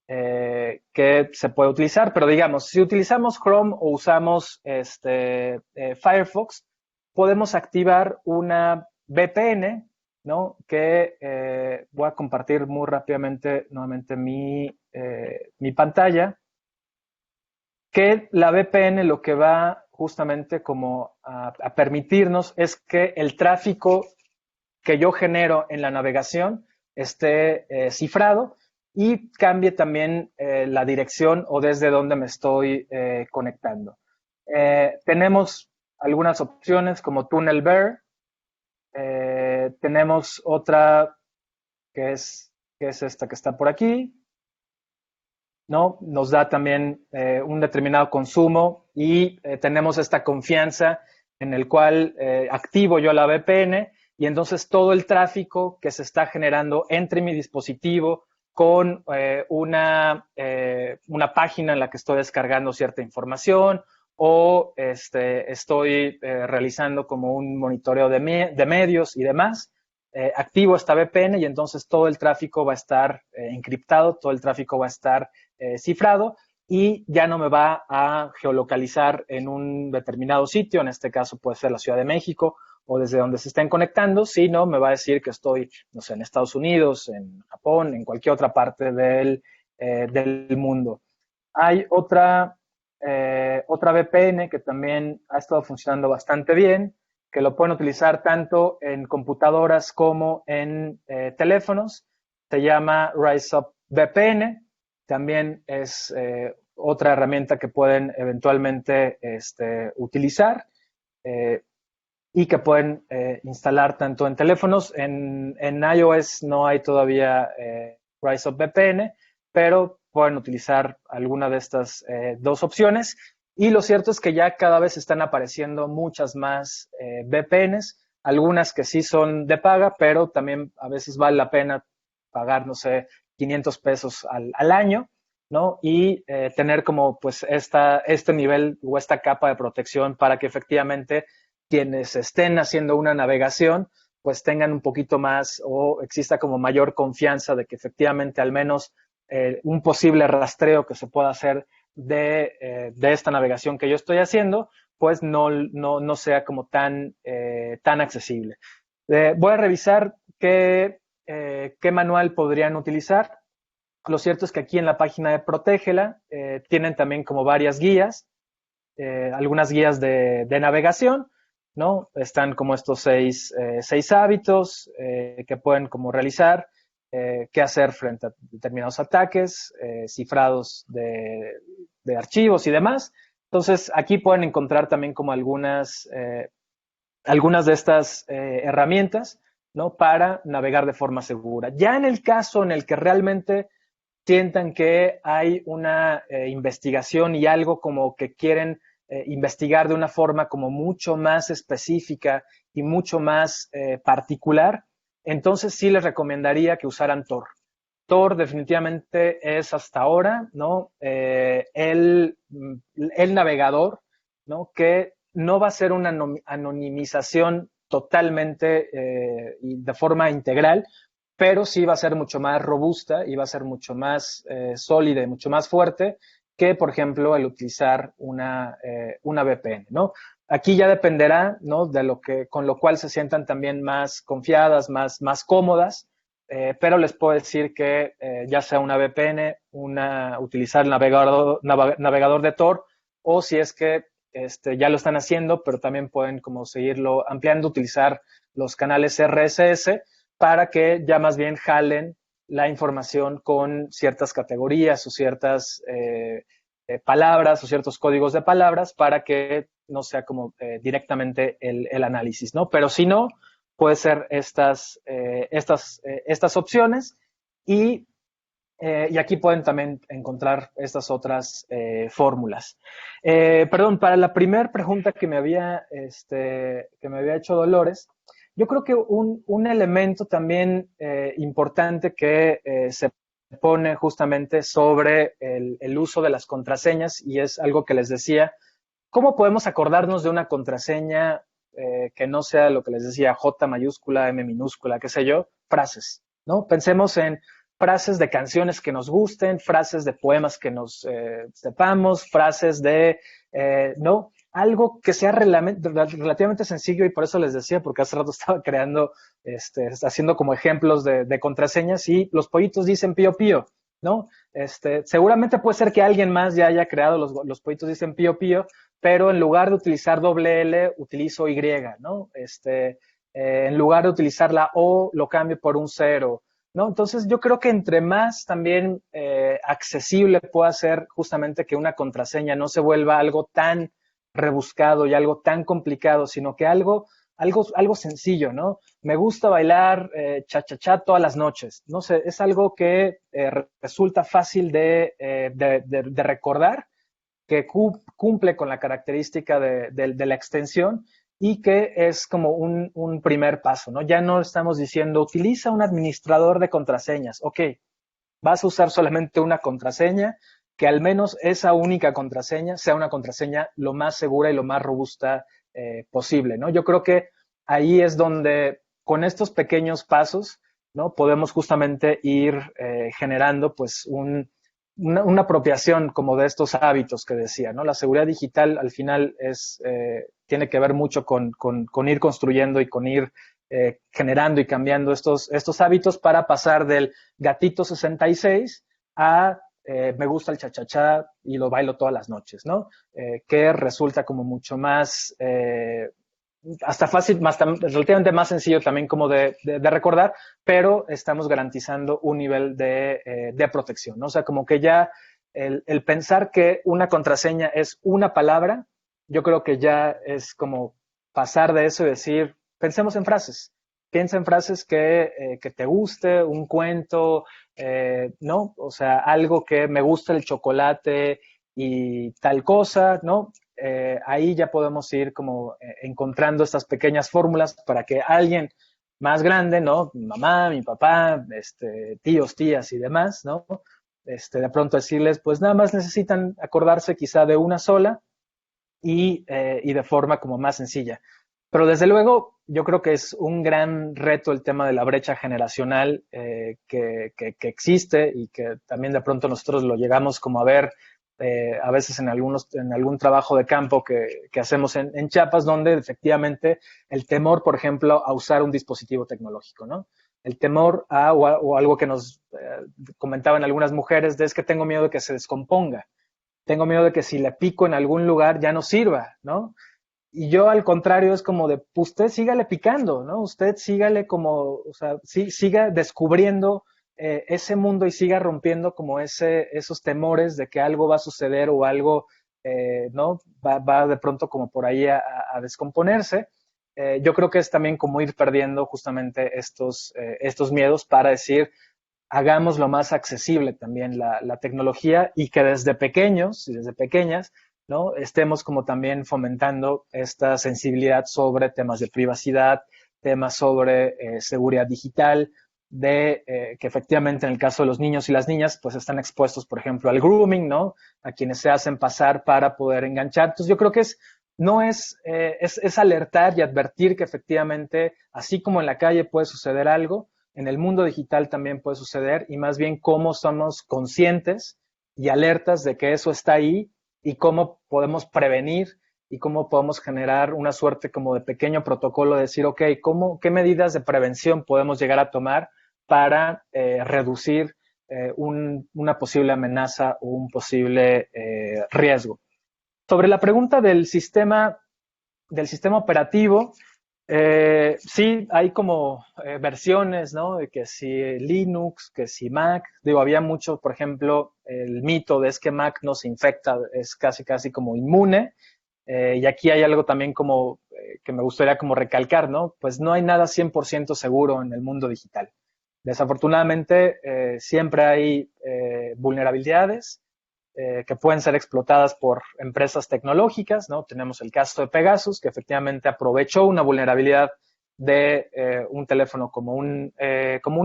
que se puede utilizar, pero digamos, si utilizamos Chrome o usamos Firefox, podemos activar una VPN, ¿no? Que voy a compartir muy rápidamente nuevamente mi pantalla, que la VPN lo que va justamente como a permitirnos es que el tráfico que yo genero en la navegación esté cifrado y cambie también la dirección o desde donde me estoy conectando. Tenemos algunas opciones como TunnelBear. Tenemos otra que es esta que está por aquí, ¿no? Nos da también un determinado consumo y tenemos esta confianza en el cual activo yo la VPN y entonces todo el tráfico que se está generando entre mi dispositivo con una página en la que estoy descargando cierta información o estoy realizando como un monitoreo de medios y demás, activo esta VPN y entonces todo el tráfico va a estar encriptado, todo el tráfico va a estar cifrado y ya no me va a geolocalizar en un determinado sitio, en este caso puede ser la Ciudad de México o desde donde se estén conectando, sino me va a decir que estoy, no sé, en Estados Unidos, en Japón, en cualquier otra parte del mundo. Hay otra otra VPN que también ha estado funcionando bastante bien, que lo pueden utilizar tanto en computadoras como en teléfonos. Se llama RiseUp VPN. También es otra herramienta que pueden eventualmente utilizar y que pueden instalar tanto en teléfonos. En iOS no hay todavía RiseUp VPN, pero pueden utilizar alguna de estas dos opciones. Y lo cierto es que ya cada vez están apareciendo muchas más VPNs, algunas que sí son de paga, pero también a veces vale la pena pagar, no sé, 500 pesos al año, ¿no? Y tener como pues este nivel o esta capa de protección para que efectivamente quienes estén haciendo una navegación pues tengan un poquito más o exista como mayor confianza de que efectivamente al menos un posible rastreo que se pueda hacer de esta navegación que yo estoy haciendo, pues no sea como tan accesible. Voy a revisar qué manual podrían utilizar. Lo cierto es que aquí en la página de Protégela tienen también como varias guías, algunas guías de navegación, ¿no? Están como estos seis hábitos que pueden como realizar, qué hacer frente a determinados ataques, cifrados de archivos y demás. Entonces, aquí pueden encontrar también como algunas de estas herramientas, ¿no? Para navegar de forma segura. Ya en el caso en el que realmente sientan que hay una investigación y algo como que quieren investigar de una forma como mucho más específica y mucho más particular, entonces sí les recomendaría que usaran Tor. Tor definitivamente es hasta ahora, ¿no? El navegador, ¿no? Que no va a ser una anonimización totalmente y de forma integral, pero sí va a ser mucho más robusta y va a ser mucho más sólida y mucho más fuerte que, por ejemplo, el utilizar una VPN, ¿no? Aquí ya dependerá, ¿no? Con lo cual se sientan también más confiadas, más cómodas, pero les puedo decir que ya sea una VPN, utilizar el navegador de Tor, o si es que ya lo están haciendo, pero también pueden como seguirlo ampliando, utilizar los canales RSS para que ya más bien jalen la información con ciertas categorías o ciertas palabras o ciertos códigos de palabras para que no sea como directamente el análisis, ¿no? Pero si no, puede ser estas opciones y aquí pueden también encontrar estas otras fórmulas. Perdón, para la primera pregunta que me había hecho Dolores, yo creo que un elemento también importante que se pone justamente sobre el uso de las contraseñas, y es algo que les decía, ¿cómo podemos acordarnos de una contraseña que no sea lo que les decía, J mayúscula, M minúscula, qué sé yo? Frases, ¿no? Pensemos en frases de canciones que nos gusten, frases de poemas que nos sepamos, frases de, ¿no? Algo que sea relativamente sencillo, y por eso les decía, porque hace rato estaba creando, haciendo como ejemplos de contraseñas, y los pollitos dicen pío pío, ¿no? Seguramente puede ser que alguien más ya haya creado los pollitos dicen pío pío, pero en lugar de utilizar doble L, utilizo Y, ¿no? En lugar de utilizar la O, lo cambio por un 0, ¿no? Entonces, yo creo que entre más también accesible pueda ser justamente que una contraseña no se vuelva algo tan rebuscado y algo tan complicado, sino que algo sencillo, ¿no? Me gusta bailar cha-cha-cha todas las noches. No sé, es algo que resulta fácil de recordar, que cumple con la característica de la extensión y que es como un primer paso, ¿no? Ya no estamos diciendo, utiliza un administrador de contraseñas. Ok, vas a usar solamente una contraseña, que al menos esa única contraseña sea una contraseña lo más segura y lo más robusta posible, ¿no? Yo creo que ahí es donde, con estos pequeños pasos, ¿no? Podemos justamente ir generando, pues, una apropiación como de estos hábitos que decía, ¿no? La seguridad digital al final tiene que ver mucho con ir construyendo y con ir generando y cambiando estos hábitos para pasar del gatito 66 a me gusta el cha-cha-cha y lo bailo todas las noches, ¿no? Que resulta como mucho más, hasta fácil, relativamente más sencillo también como de recordar, pero estamos garantizando un nivel de protección, ¿no? O sea, como que ya el pensar que una contraseña es una palabra, yo creo que ya es como pasar de eso y decir, pensemos en frases. Piensa en frases que te guste, un cuento, ¿no? O sea, algo que me gusta el chocolate y tal cosa, ¿no? Ahí ya podemos ir como encontrando estas pequeñas fórmulas para que alguien más grande, ¿no? Mi mamá, mi papá, tíos, tías y demás, ¿no? De pronto decirles, pues nada más necesitan acordarse quizá de una sola y de forma como más sencilla. Pero desde luego, yo creo que es un gran reto el tema de la brecha generacional que existe y que también de pronto nosotros lo llegamos como a ver a veces en algún trabajo de campo que hacemos en Chiapas, donde efectivamente el temor, por ejemplo, a usar un dispositivo tecnológico, ¿no? El temor o algo que nos comentaban algunas mujeres, es que tengo miedo de que se descomponga. Tengo miedo de que si le pico en algún lugar ya no sirva, ¿no? Y yo al contrario es como de, pues usted sígale picando, ¿no? Usted sígale como, o sea, siga descubriendo ese mundo y siga rompiendo como esos temores de que algo va a suceder o algo, ¿no? Va de pronto como por ahí a descomponerse. Yo creo que es también como ir perdiendo justamente estos miedos para decir, hagamos lo más accesible también la tecnología y que desde pequeños y desde pequeñas, ¿no? Estemos como también fomentando esta sensibilidad sobre temas de privacidad, temas sobre seguridad digital, que efectivamente en el caso de los niños y las niñas, pues están expuestos, por ejemplo, al grooming, ¿no? A quienes se hacen pasar para poder enganchar. Entonces yo creo que es alertar y advertir que efectivamente, así como en la calle puede suceder algo, en el mundo digital también puede suceder y más bien cómo somos conscientes y alertas de que eso está ahí y cómo podemos prevenir y cómo podemos generar una suerte como de pequeño protocolo de decir, ok, ¿qué medidas de prevención podemos llegar a tomar para reducir una posible amenaza o un posible riesgo? Sobre la pregunta del sistema operativo, sí, hay como versiones, ¿no? De que si Linux, que si Mac. Digo, había mucho, por ejemplo, el mito de es que Mac no se infecta, es casi como inmune. Y aquí hay algo también como que me gustaría como recalcar, ¿no? Pues no hay nada 100% seguro en el mundo digital. Desafortunadamente, siempre hay vulnerabilidades que pueden ser explotadas por empresas tecnológicas, ¿no? Tenemos el caso de Pegasus, que efectivamente aprovechó una vulnerabilidad de un teléfono como un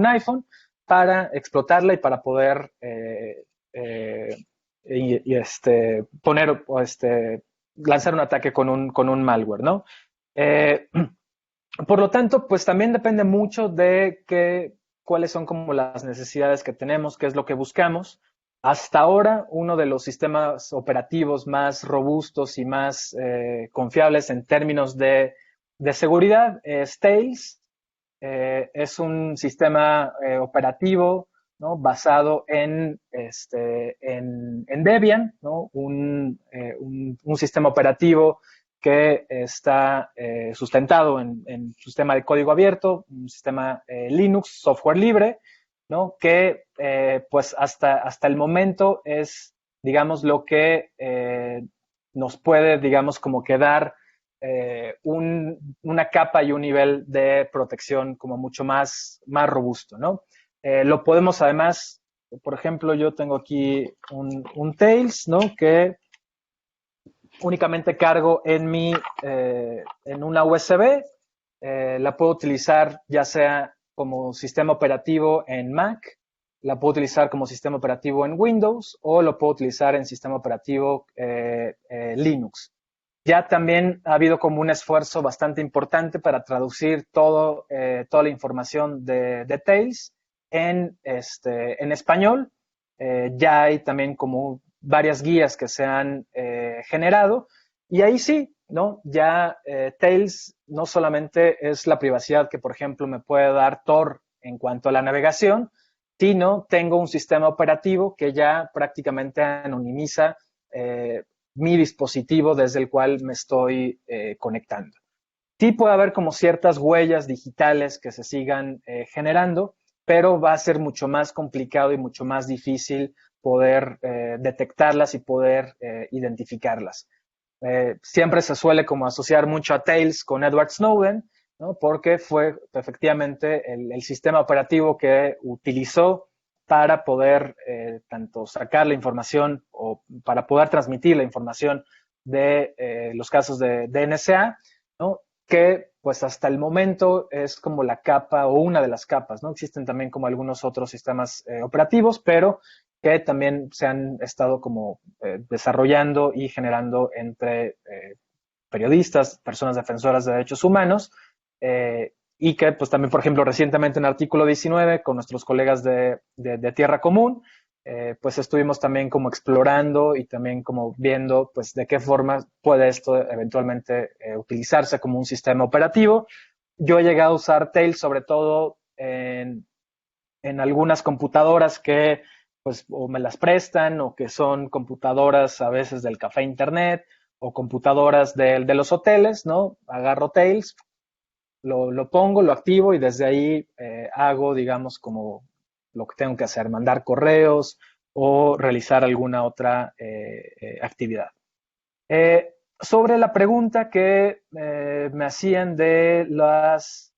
iPhone para explotarla y para poder poner o lanzar un ataque con un malware, ¿no? Por lo tanto, pues también depende mucho de cuáles son como las necesidades que tenemos, qué es lo que buscamos. Hasta ahora, uno de los sistemas operativos más robustos y más confiables en términos de seguridad es Tails. Es un sistema operativo, ¿no? Basado en Debian, ¿no? Un sistema operativo que está sustentado en sistema de código abierto, un sistema Linux, software libre, ¿no? Que pues hasta el momento es, digamos, lo que nos puede, digamos, como que dar una capa y un nivel de protección como mucho más robusto, ¿no? Lo podemos además, por ejemplo, yo tengo aquí un Tails, ¿no? Que únicamente cargo en una USB, la puedo utilizar ya sea como sistema operativo en Mac, la puedo utilizar como sistema operativo en Windows o lo puedo utilizar en sistema operativo Linux. Ya también ha habido como un esfuerzo bastante importante para traducir toda la información de Tails en español. Ya hay también como varias guías que se han generado y ahí sí, ¿no? Ya Tails no solamente es la privacidad que, por ejemplo, me puede dar Tor en cuanto a la navegación, sino tengo un sistema operativo que ya prácticamente anonimiza mi dispositivo desde el cual me estoy conectando. Sí puede haber como ciertas huellas digitales que se sigan generando, pero va a ser mucho más complicado y mucho más difícil poder detectarlas y poder identificarlas. Siempre se suele como asociar mucho a Tails con Edward Snowden, ¿no? Porque fue efectivamente el sistema operativo que utilizó para poder tanto sacar la información o para poder transmitir la información de los casos de NSA, ¿no? Que pues hasta el momento es como la capa o una de las capas, ¿no? Existen también como algunos otros sistemas operativos, pero que también se han estado como desarrollando y generando entre periodistas, personas defensoras de derechos humanos, y que pues también, por ejemplo, recientemente en Artículo 19, con nuestros colegas de Tierra Común, pues estuvimos también como explorando y también como viendo pues de qué forma puede esto eventualmente utilizarse como un sistema operativo. Yo he llegado a usar Tails sobre todo en algunas computadoras que pues o me las prestan o que son computadoras a veces del café internet o computadoras de los hoteles, ¿no? Agarro Tails, lo pongo, lo activo y desde ahí hago, digamos, como lo que tengo que hacer, mandar correos o realizar alguna otra actividad. Sobre la pregunta que me hacían de los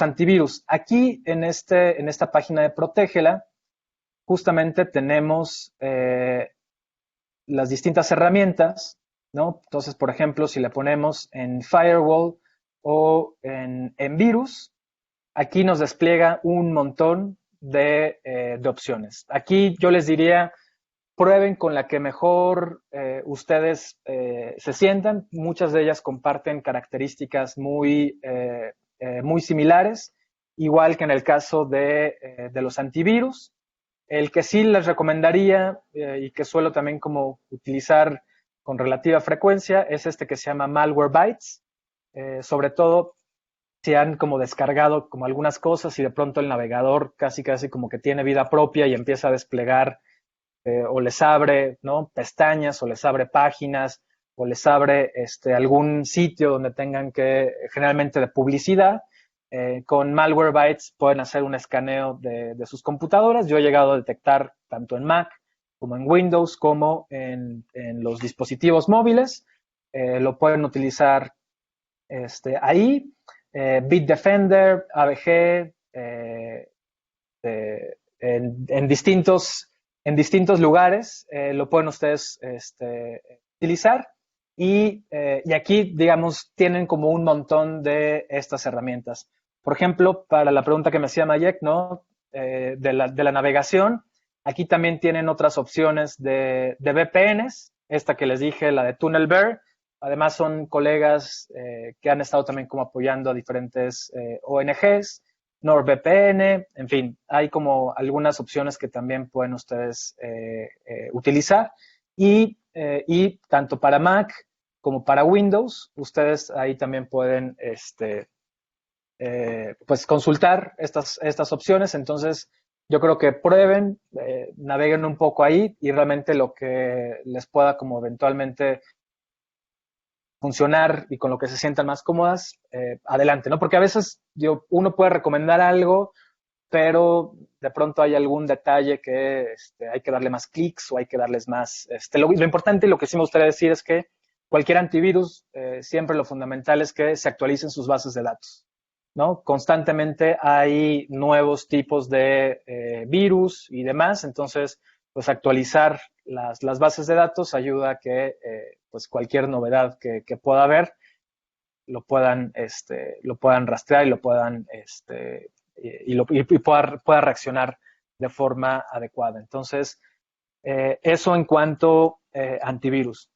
antivirus, aquí en esta página de Protégela, justamente tenemos las distintas herramientas, ¿no? Entonces, por ejemplo, si le ponemos en Firewall o en virus, aquí nos despliega un montón de opciones. Aquí yo les diría, prueben con la que mejor ustedes se sientan. Muchas de ellas comparten características muy similares, igual que en el caso de los antivirus. El que sí les recomendaría y que suelo también como utilizar con relativa frecuencia es este que se llama Malwarebytes. Sobre todo si han como descargado como algunas cosas y de pronto el navegador casi como que tiene vida propia y empieza a desplegar o les abre, ¿no? Pestañas o les abre páginas o les abre algún sitio donde tengan que, generalmente de publicidad. Con Malwarebytes pueden hacer un escaneo de sus computadoras. Yo he llegado a detectar tanto en Mac como en Windows como en los dispositivos móviles. Lo pueden utilizar ahí. Bitdefender, AVG, en distintos lugares lo pueden ustedes utilizar. Y aquí, digamos, tienen como un montón de estas herramientas. Por ejemplo, para la pregunta que me hacía Mayek, ¿no? De la navegación, aquí también tienen otras opciones de VPNs. Esta que les dije, la de TunnelBear. Además, son colegas que han estado también como apoyando a diferentes ONGs, NordVPN, en fin, hay como algunas opciones que también pueden ustedes utilizar. Y tanto para Mac como para Windows, ustedes ahí también pueden pues consultar estas opciones. Entonces, yo creo que prueben, naveguen un poco ahí y realmente lo que les pueda como eventualmente funcionar y con lo que se sientan más cómodas, adelante, ¿no? Porque a veces uno puede recomendar algo, pero de pronto hay algún detalle que hay que darle más clics o hay que darles más. Lo importante y lo que sí me gustaría decir es que cualquier antivirus, siempre lo fundamental es que se actualicen sus bases de datos, ¿no? Constantemente hay nuevos tipos de virus y demás, entonces, pues actualizar las bases de datos ayuda a que pues cualquier novedad que pueda haber lo puedan rastrear y lo puedan pueda reaccionar de forma adecuada. Entonces, eso en cuanto antivirus.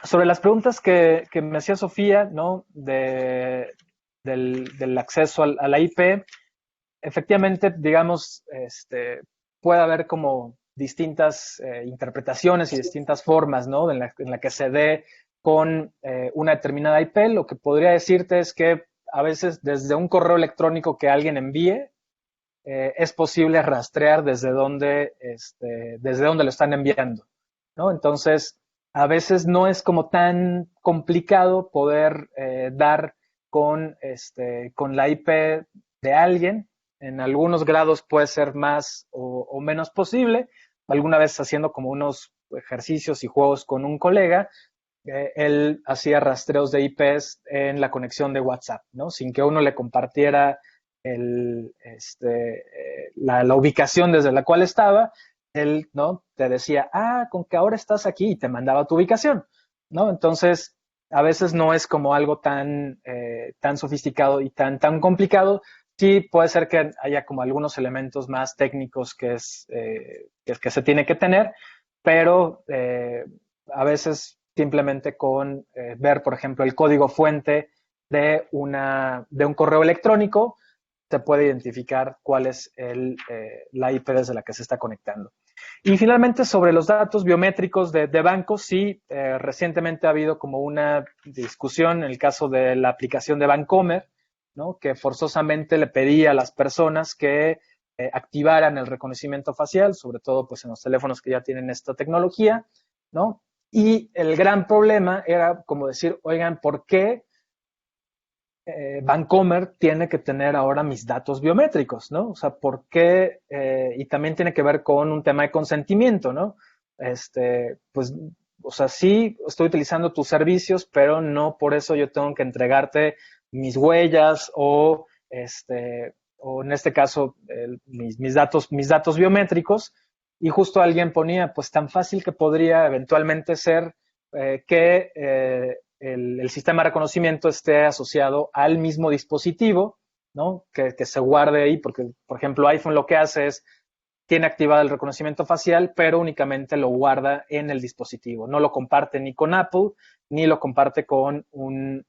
Sobre las preguntas que me hacía Sofía, ¿no? Del acceso a la IP, efectivamente, digamos, puede haber como distintas interpretaciones y distintas formas, ¿no? En la que se dé con una determinada IP. Lo que podría decirte es que a veces desde un correo electrónico que alguien envíe, es posible rastrear desde dónde lo están enviando, ¿no? Entonces, a veces no es como tan complicado poder dar con la IP de alguien. En algunos grados puede ser más o menos posible. Alguna vez haciendo como unos ejercicios y juegos con un colega, él hacía rastreos de IPs en la conexión de WhatsApp, ¿no? Sin que uno le compartiera la ubicación desde la cual estaba, él, ¿no? Te decía, con que ahora estás aquí y te mandaba tu ubicación, ¿no? Entonces, a veces no es como algo tan sofisticado y tan complicado. Sí, puede ser que haya como algunos elementos más técnicos que se tiene que tener, pero a veces simplemente con ver, por ejemplo, el código fuente de un correo electrónico, se puede identificar cuál es la IP desde la que se está conectando. Y finalmente, sobre los datos biométricos de bancos, sí, recientemente ha habido como una discusión en el caso de la aplicación de Bancomer, ¿no? Que forzosamente le pedía a las personas que activaran el reconocimiento facial, sobre todo pues en los teléfonos que ya tienen esta tecnología, ¿no? Y el gran problema era como decir, oigan, ¿por qué Bancomer tiene que tener ahora mis datos biométricos, ¿no? O sea, ¿por qué? Y también tiene que ver con un tema de consentimiento, ¿no? Pues, o sea, sí estoy utilizando tus servicios, pero no por eso yo tengo que entregarte mis huellas o en este caso, mis datos biométricos. Y justo alguien ponía, pues tan fácil que podría eventualmente ser que el sistema de reconocimiento esté asociado al mismo dispositivo, ¿no? Que se guarde ahí, porque, por ejemplo, iPhone lo que hace es, tiene activado el reconocimiento facial, pero únicamente lo guarda en el dispositivo. No lo comparte ni con Apple, ni lo comparte con un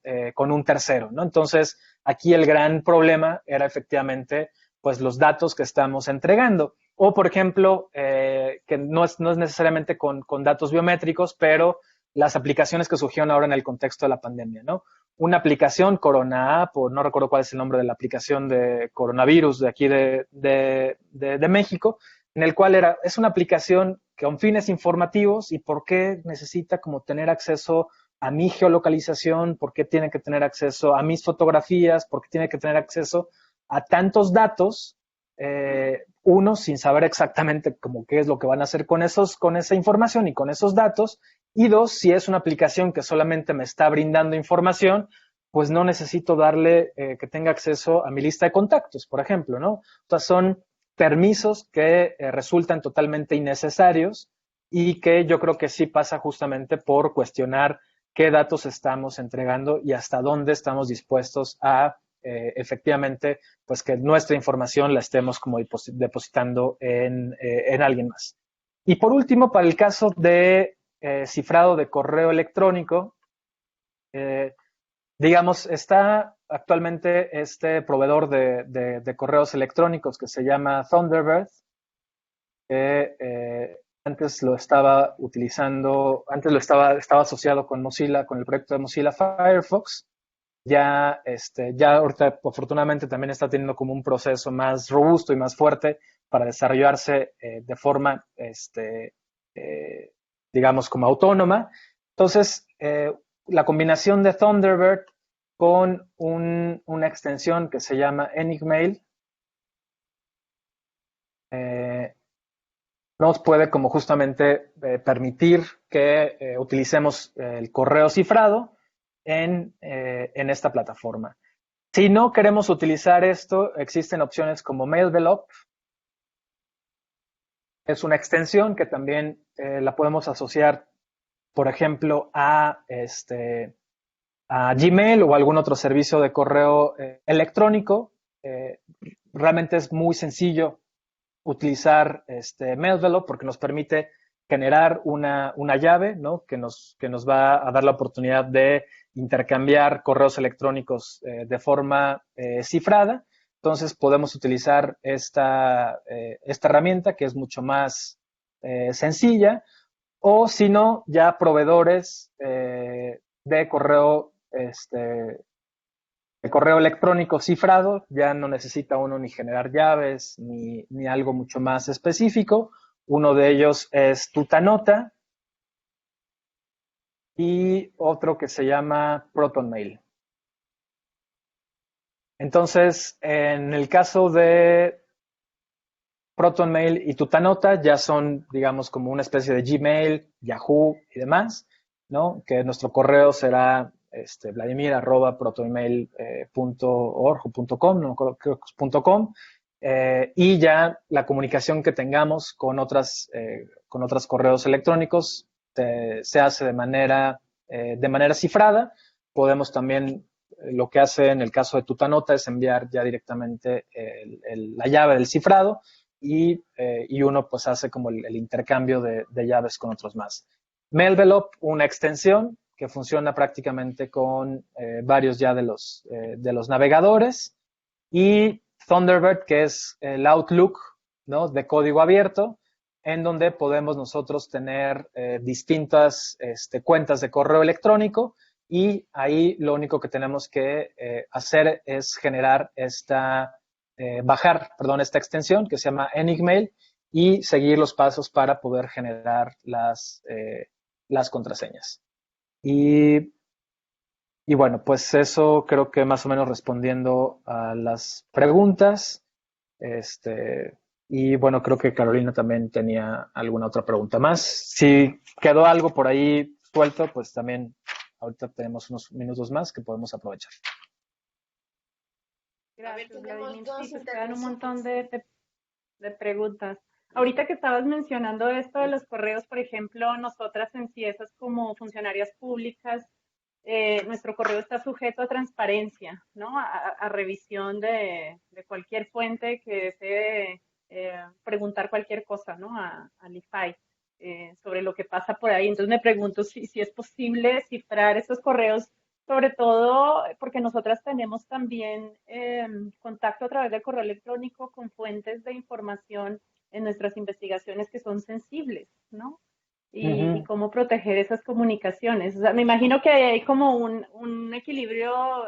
tercero, ¿no? Entonces, aquí el gran problema era efectivamente, pues, los datos que estamos entregando. O, por ejemplo, que no es necesariamente con datos biométricos, pero las aplicaciones que surgieron ahora en el contexto de la pandemia, ¿no? Una aplicación, Corona App, o no recuerdo cuál es el nombre de la aplicación de coronavirus de aquí de México, en el cual es una aplicación con fines informativos y por qué necesita como tener acceso a mi geolocalización, por qué tiene que tener acceso a mis fotografías, por qué tiene que tener acceso a tantos datos, uno, sin saber exactamente como qué es lo que van a hacer con esa información y con esos datos, y dos, si es una aplicación que solamente me está brindando información, pues no necesito darle que tenga acceso a mi lista de contactos, por ejemplo, ¿no? O sea, son permisos que resultan totalmente innecesarios y que yo creo que sí pasa justamente por cuestionar qué datos estamos entregando y hasta dónde estamos dispuestos a efectivamente, pues que nuestra información la estemos como depositando en alguien más. Y por último, para el caso de cifrado de correo electrónico, digamos, está actualmente este proveedor de correos electrónicos que se llama Thunderbird, que antes lo estaba utilizando, estaba asociado con Mozilla, con el proyecto de Mozilla Firefox. Ya ahorita afortunadamente también está teniendo como un proceso más robusto y más fuerte para desarrollarse de forma, digamos, como autónoma. Entonces, la combinación de Thunderbird con una extensión que se llama Enigmail nos puede como justamente permitir que utilicemos el correo cifrado en esta plataforma. Si no queremos utilizar esto, existen opciones como Mailvelop. Es una extensión que también la podemos asociar, por ejemplo, a Gmail o algún otro servicio de correo electrónico. Realmente es muy sencillo utilizar Mailvelop porque nos permite generar una llave, ¿no? que nos va a dar la oportunidad de intercambiar correos electrónicos de forma cifrada. Entonces podemos utilizar esta herramienta que es mucho más sencilla, o si no, ya proveedores de correo correo electrónico cifrado, ya no necesita uno ni generar llaves ni algo mucho más específico. Uno de ellos es Tutanota y otro que se llama ProtonMail. Entonces, en el caso de ProtonMail y Tutanota ya son, digamos, como una especie de Gmail, Yahoo y demás, ¿no? Que nuestro correo será vladimir@protonmail.org o .com, no creo que es .com, y ya la comunicación que tengamos con otros correos electrónicos se hace de manera cifrada. Podemos también, lo que hace en el caso de Tutanota es enviar ya directamente la llave del cifrado y uno pues hace como el intercambio de llaves con otros más. Mailvelope, una extensión que funciona prácticamente con varios ya de los navegadores, y Thunderbird, que es el Outlook, ¿no?, de código abierto, en donde podemos nosotros tener distintas cuentas de correo electrónico, y ahí lo único que tenemos que hacer es bajar esta extensión que se llama Enigmail y seguir los pasos para poder generar las contraseñas. Y bueno, pues eso creo que más o menos respondiendo a las preguntas. Y bueno, creo que Carolina también tenía alguna otra pregunta más. Si quedó algo por ahí suelto, pues también ahorita tenemos unos minutos más que podemos aprovechar. Gracias, tenemos Vladimir. dos Sí, pues quedan un montón de preguntas. Ujú. Ahorita que estabas mencionando esto de los correos, por ejemplo, nosotras en CIESAS como funcionarias públicas, nuestro correo está sujeto a transparencia, ¿no? A revisión de cualquier fuente que desee preguntar cualquier cosa, ¿no? Al IFAI sobre lo que pasa por ahí. Entonces me pregunto si es posible cifrar esos correos, sobre todo porque nosotras tenemos también contacto a través del correo electrónico con fuentes de información en nuestras investigaciones que son sensibles, ¿no? Y cómo proteger esas comunicaciones. O sea, me imagino que hay como un equilibrio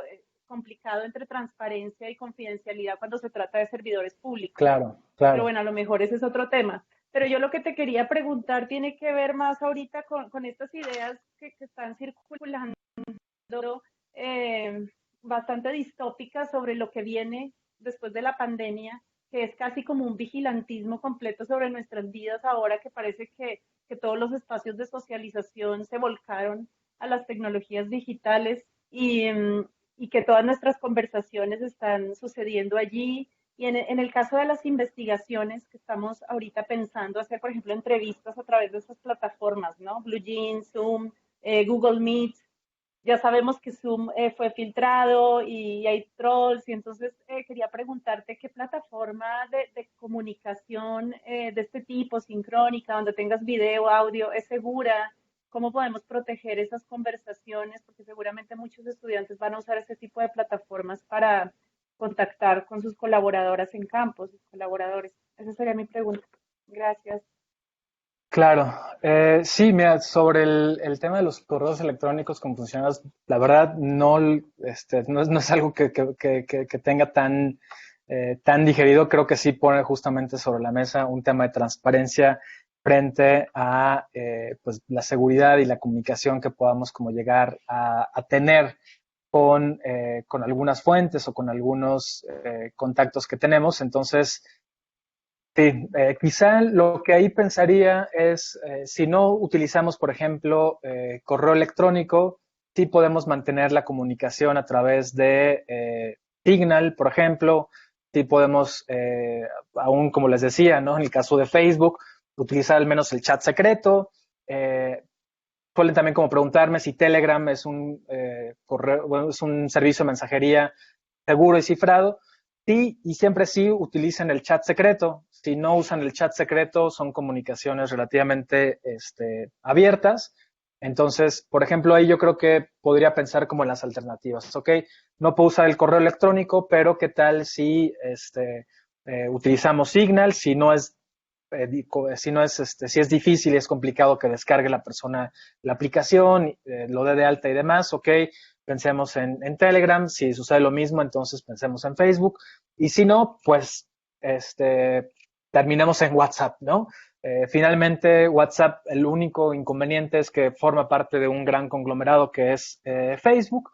complicado entre transparencia y confidencialidad cuando se trata de servidores públicos. Claro, Pero claro. bueno, a lo mejor ese es otro tema. Pero yo lo que te quería preguntar tiene que ver más ahorita con estas ideas que están circulando bastante distópicas sobre lo que viene después de la pandemia, que es casi como un vigilantismo completo sobre nuestras vidas ahora, que parece que todos los espacios de socialización se volcaron a las tecnologías digitales y que todas nuestras conversaciones están sucediendo allí. Y en el caso de las investigaciones que estamos ahorita pensando hacer, por ejemplo, entrevistas a través de estas plataformas, ¿no? Blue Jeans, Zoom, Google Meet. Ya sabemos que Zoom fue filtrado y hay trolls, y entonces quería preguntarte qué plataforma de comunicación de este tipo, sincrónica, donde tengas video, audio, es segura. ¿Cómo podemos proteger esas conversaciones? Porque seguramente muchos estudiantes van a usar este tipo de plataformas para contactar con sus colaboradoras en campo, sus colaboradores. Esa sería mi pregunta. Gracias. Claro, sí, mira, sobre el tema de los correos electrónicos con funcionarios, la verdad no es algo que tenga tan digerido. Creo que sí pone justamente sobre la mesa un tema de transparencia frente a pues la seguridad y la comunicación que podamos como llegar a tener con algunas fuentes o con algunos contactos que tenemos. Entonces, sí, quizá lo que ahí pensaría es, si no utilizamos, por ejemplo, correo electrónico, sí podemos mantener la comunicación a través de Signal, por ejemplo. Sí podemos, aún como les decía, ¿no?, en el caso de Facebook, utilizar al menos el chat secreto. Suelen también como preguntarme si Telegram es un correo, bueno, es un servicio de mensajería seguro y cifrado. Sí, y siempre sí utilicen el chat secreto. Si no usan el chat secreto, son comunicaciones relativamente abiertas. Entonces, por ejemplo, ahí yo creo que podría pensar como en las alternativas. Ok, no puedo usar el correo electrónico, pero ¿qué tal si utilizamos Signal? Si es difícil y es complicado que descargue la persona la aplicación, lo dé de alta y demás, ok, pensemos en Telegram. Si sucede lo mismo, entonces pensemos en Facebook. Y si no, pues terminemos en WhatsApp, ¿no? Finalmente, WhatsApp, el único inconveniente es que forma parte de un gran conglomerado que es Facebook,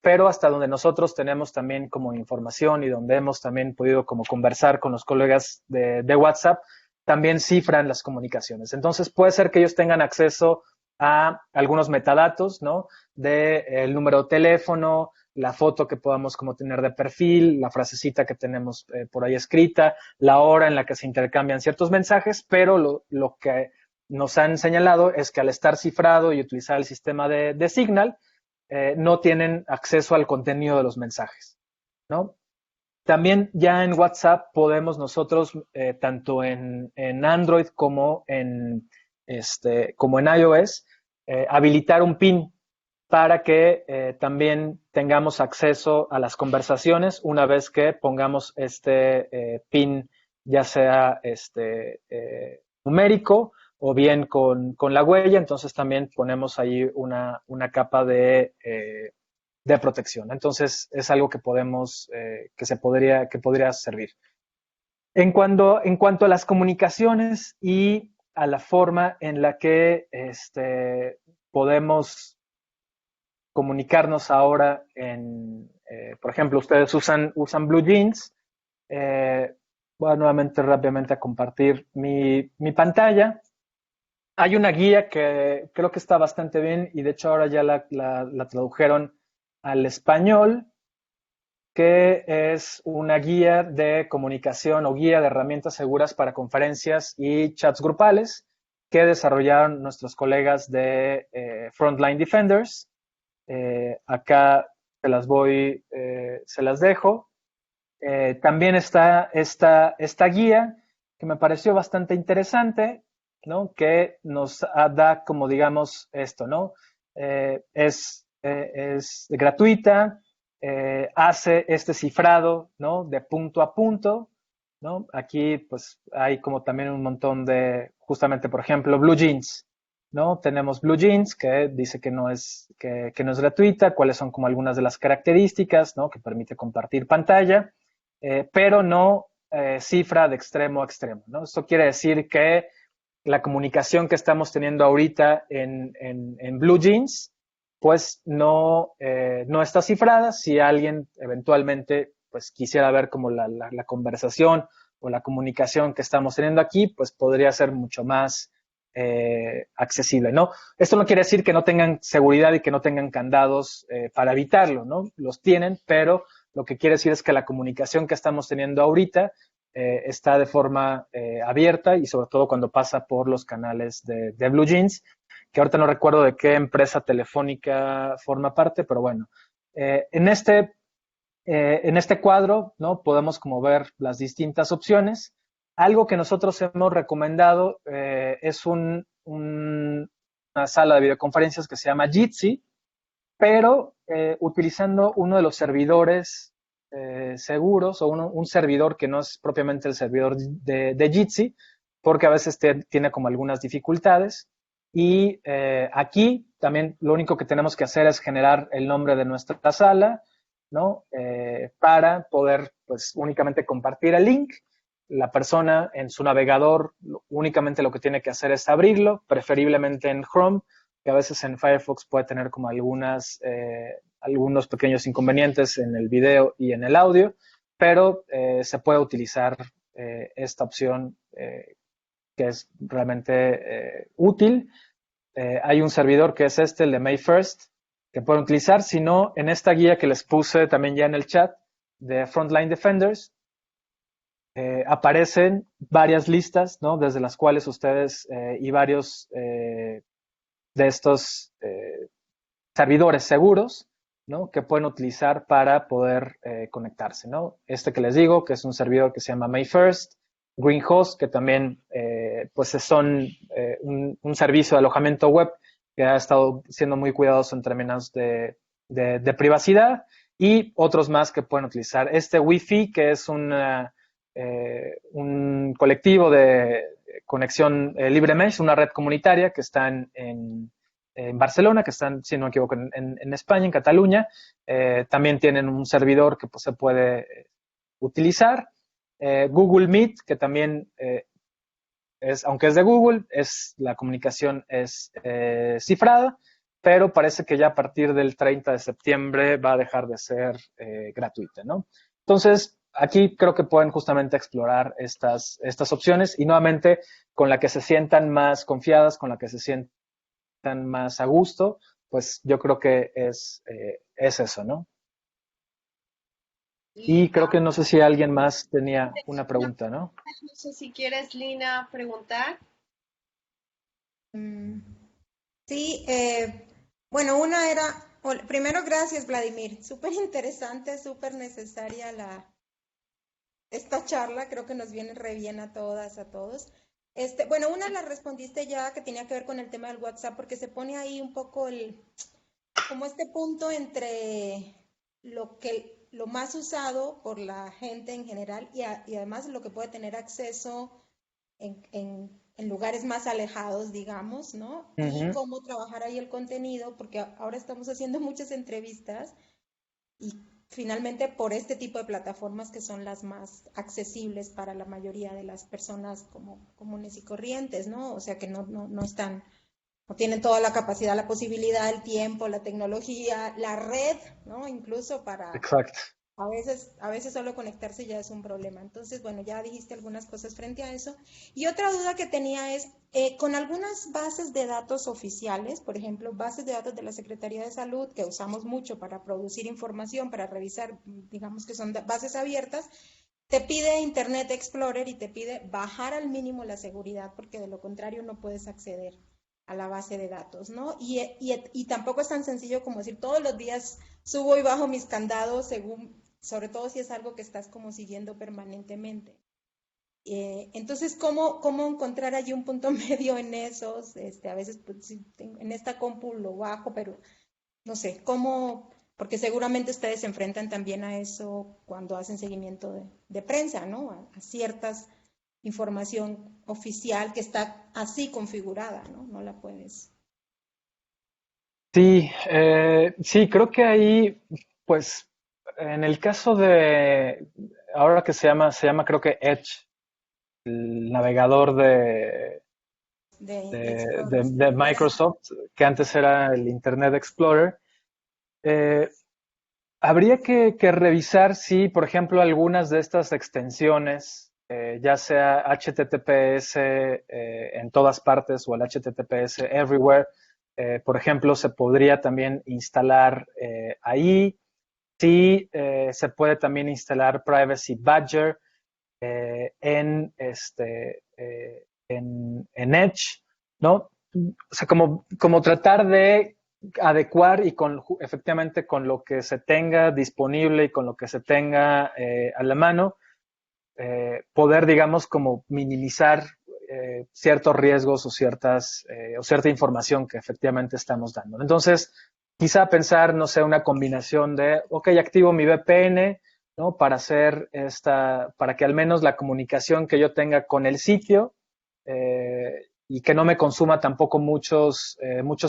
pero hasta donde nosotros tenemos también como información y donde hemos también podido como conversar con los colegas de WhatsApp, también cifran las comunicaciones. Entonces puede ser que ellos tengan acceso a algunos metadatos, ¿no? El número de teléfono, la foto que podamos como tener de perfil, la frasecita que tenemos por ahí escrita, la hora en la que se intercambian ciertos mensajes, pero lo que nos han señalado es que al estar cifrado y utilizar el sistema de Signal, no tienen acceso al contenido de los mensajes, ¿no? También ya en WhatsApp podemos nosotros, tanto en Android como en iOS, habilitar un PIN para que también tengamos acceso a las conversaciones una vez que pongamos este PIN, ya sea numérico o bien con la huella. Entonces también ponemos ahí una capa de protección. Entonces es algo que podemos, que podría servir. En cuanto a las comunicaciones y a la forma en la que podemos comunicarnos ahora por ejemplo, ustedes usan Blue Jeans. Voy nuevamente rápidamente a compartir mi pantalla. Hay una guía que creo que está bastante bien y de hecho ahora ya la tradujeron al español, que es una guía de comunicación o guía de herramientas seguras para conferencias y chats grupales que desarrollaron nuestros colegas de Frontline Defenders. Acá se las dejo. También está esta guía que me pareció bastante interesante, ¿no? Que nos da como, digamos, esto, ¿no? Es gratuita, hace este cifrado, ¿no? De punto a punto, ¿no? Aquí pues hay como también un montón de, justamente, por ejemplo, Blue Jeans, ¿no? Tenemos Blue Jeans que dice que no es gratuita, cuáles son como algunas de las características, ¿no? Que permite compartir pantalla, pero no cifra de extremo a extremo, ¿no? Esto quiere decir que la comunicación que estamos teniendo ahorita en Blue Jeans, pues no está cifrada. Si alguien eventualmente pues quisiera ver como la conversación o la comunicación que estamos teniendo aquí, pues podría ser mucho más accesible, ¿no? Esto no quiere decir que no tengan seguridad y que no tengan candados para evitarlo, ¿no? Los tienen, pero lo que quiere decir es que la comunicación que estamos teniendo ahorita está de forma abierta y sobre todo cuando pasa por los canales de Blue Jeans, que ahorita no recuerdo de qué empresa telefónica forma parte, pero bueno, en este cuadro, ¿no? Podemos como ver las distintas opciones. Algo que nosotros hemos recomendado es una sala de videoconferencias que se llama Jitsi, pero utilizando uno de los servidores seguros o un servidor que no es propiamente el servidor de Jitsi, porque a veces tiene como algunas dificultades. Y aquí también lo único que tenemos que hacer es generar el nombre de nuestra sala, ¿no? Para poder pues únicamente compartir el link. La persona en su navegador únicamente lo que tiene que hacer es abrirlo, preferiblemente en Chrome, que a veces en Firefox puede tener como algunos pequeños inconvenientes en el video y en el audio, pero se puede utilizar esta opción que es realmente útil. Hay un servidor que es el de May 1st, que pueden utilizar. Si no, en esta guía que les puse también ya en el chat de Frontline Defenders, aparecen varias listas, ¿no? Desde las cuales ustedes y varios de estos servidores seguros, ¿no? Que pueden utilizar para poder conectarse, ¿no? Este que les digo, que es un servidor que se llama May 1st, Greenhost, que también pues son un servicio de alojamiento web que ha estado siendo muy cuidadoso en términos de privacidad, y otros más que pueden utilizar. Wi-Fi, que es un colectivo de conexión LibreMesh, una red comunitaria que está en en Barcelona, que están, si no me equivoco, en España, en Cataluña. También tienen un servidor que pues, se puede utilizar. Google Meet, que también aunque es de Google, la comunicación es cifrada, pero parece que ya a partir del 30 de septiembre va a dejar de ser gratuita, ¿no? Entonces, aquí creo que pueden justamente explorar estas opciones y nuevamente con la que se sientan más confiadas, con la que se sientan más a gusto, pues yo creo que es eso, ¿no? Y creo que no sé si alguien más tenía una pregunta, ¿no? No sé si quieres, Lina, preguntar. Sí, bueno, una era, primero gracias Vladimir, súper interesante, súper necesaria esta charla, creo que nos viene re bien a todas, a todos. Bueno, una la respondiste ya que tenía que ver con el tema del WhatsApp, porque se pone ahí un poco como este punto entre lo más usado por la gente en general y además lo que puede tener acceso en lugares más alejados, digamos, ¿no? Y cómo trabajar ahí el contenido, porque ahora estamos haciendo muchas entrevistas y finalmente por este tipo de plataformas que son las más accesibles para la mayoría de las personas como comunes y corrientes, ¿no? O sea que no tienen toda la capacidad, la posibilidad, el tiempo, la tecnología, la red, ¿no? Incluso para... Exacto. A veces solo conectarse ya es un problema. Entonces, bueno, ya dijiste algunas cosas frente a eso. Y otra duda que tenía es, con algunas bases de datos oficiales, por ejemplo, bases de datos de la Secretaría de Salud, que usamos mucho para producir información, para revisar, digamos que son bases abiertas, te pide Internet Explorer y te pide bajar al mínimo la seguridad, porque de lo contrario no puedes acceder a la base de datos, ¿no? Y tampoco es tan sencillo como decir, todos los días subo y bajo mis candados sobre todo si es algo que estás como siguiendo permanentemente. Entonces, ¿cómo encontrar allí un punto medio en esos? A veces pues, en esta compu lo bajo, pero no sé, porque seguramente ustedes se enfrentan también a eso cuando hacen seguimiento de prensa, ¿no? A ciertas información oficial que está así configurada, ¿no? No la puedes. Sí, sí, creo que ahí, pues, en el caso ahora que se llama creo que Edge, el navegador de Microsoft, que antes era el Internet Explorer, habría que revisar si, por ejemplo, algunas de estas extensiones, ya sea HTTPS en todas partes o el HTTPS Everywhere, por ejemplo, se podría también instalar ahí. Sí, se puede también instalar Privacy Badger en Edge, ¿no? O sea, como tratar de adecuar y efectivamente con lo que se tenga disponible y con lo que se tenga a la mano, poder, digamos, como minimizar ciertos riesgos o cierta información que efectivamente estamos dando. Entonces, quizá pensar, no sé, una combinación de, ok, activo mi VPN, ¿no? Para que al menos la comunicación que yo tenga con el sitio y que no me consuma tampoco muchos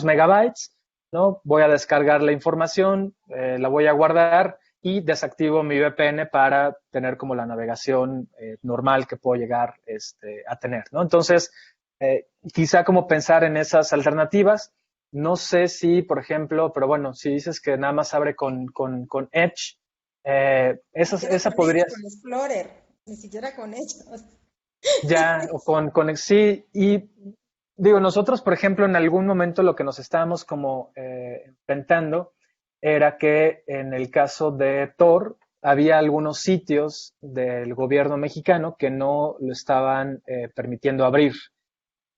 megabytes, ¿no? Voy a descargar la información, la voy a guardar y desactivo mi VPN para tener como la navegación normal que puedo llegar a tener, ¿no? Entonces, quizá como pensar en esas alternativas. No sé si, por ejemplo, pero bueno, si dices que nada más abre con Edge, esa podría... Con Explorer, ni siquiera con ellos. Ya, o con sí, y digo, nosotros, por ejemplo, en algún momento lo que nos estábamos como enfrentando era que en el caso de Tor había algunos sitios del gobierno mexicano que no lo estaban permitiendo abrir,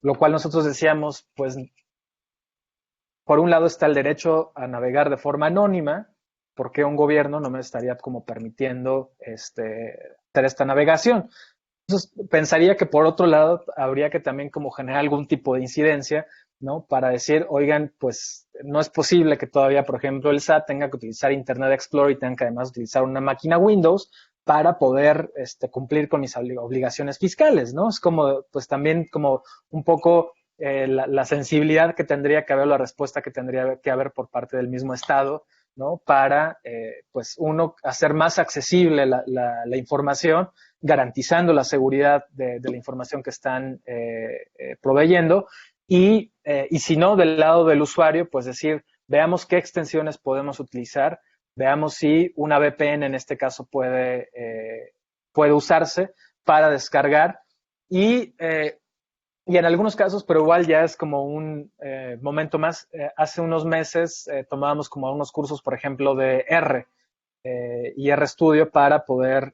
lo cual nosotros decíamos, pues, por un lado está el derecho a navegar de forma anónima, porque un gobierno no me estaría como permitiendo hacer esta navegación. Entonces, pensaría que por otro lado habría que también como generar algún tipo de incidencia, ¿no? Para decir, oigan, pues no es posible que todavía, por ejemplo, el SAT tenga que utilizar Internet Explorer y tenga que además utilizar una máquina Windows para poder cumplir con mis obligaciones fiscales, ¿no? Es como, pues también como un poco la sensibilidad que tendría que haber, la respuesta que tendría que haber por parte del mismo Estado, ¿no? Para, pues, uno, hacer más accesible la información, garantizando la seguridad de la información que están proveyendo, y si no, del lado del usuario, pues decir, veamos qué extensiones podemos utilizar, veamos si una VPN en este caso puede usarse para descargar, y en algunos casos, pero igual ya es como un momento más, hace unos meses tomábamos como unos cursos, por ejemplo, de R y RStudio para poder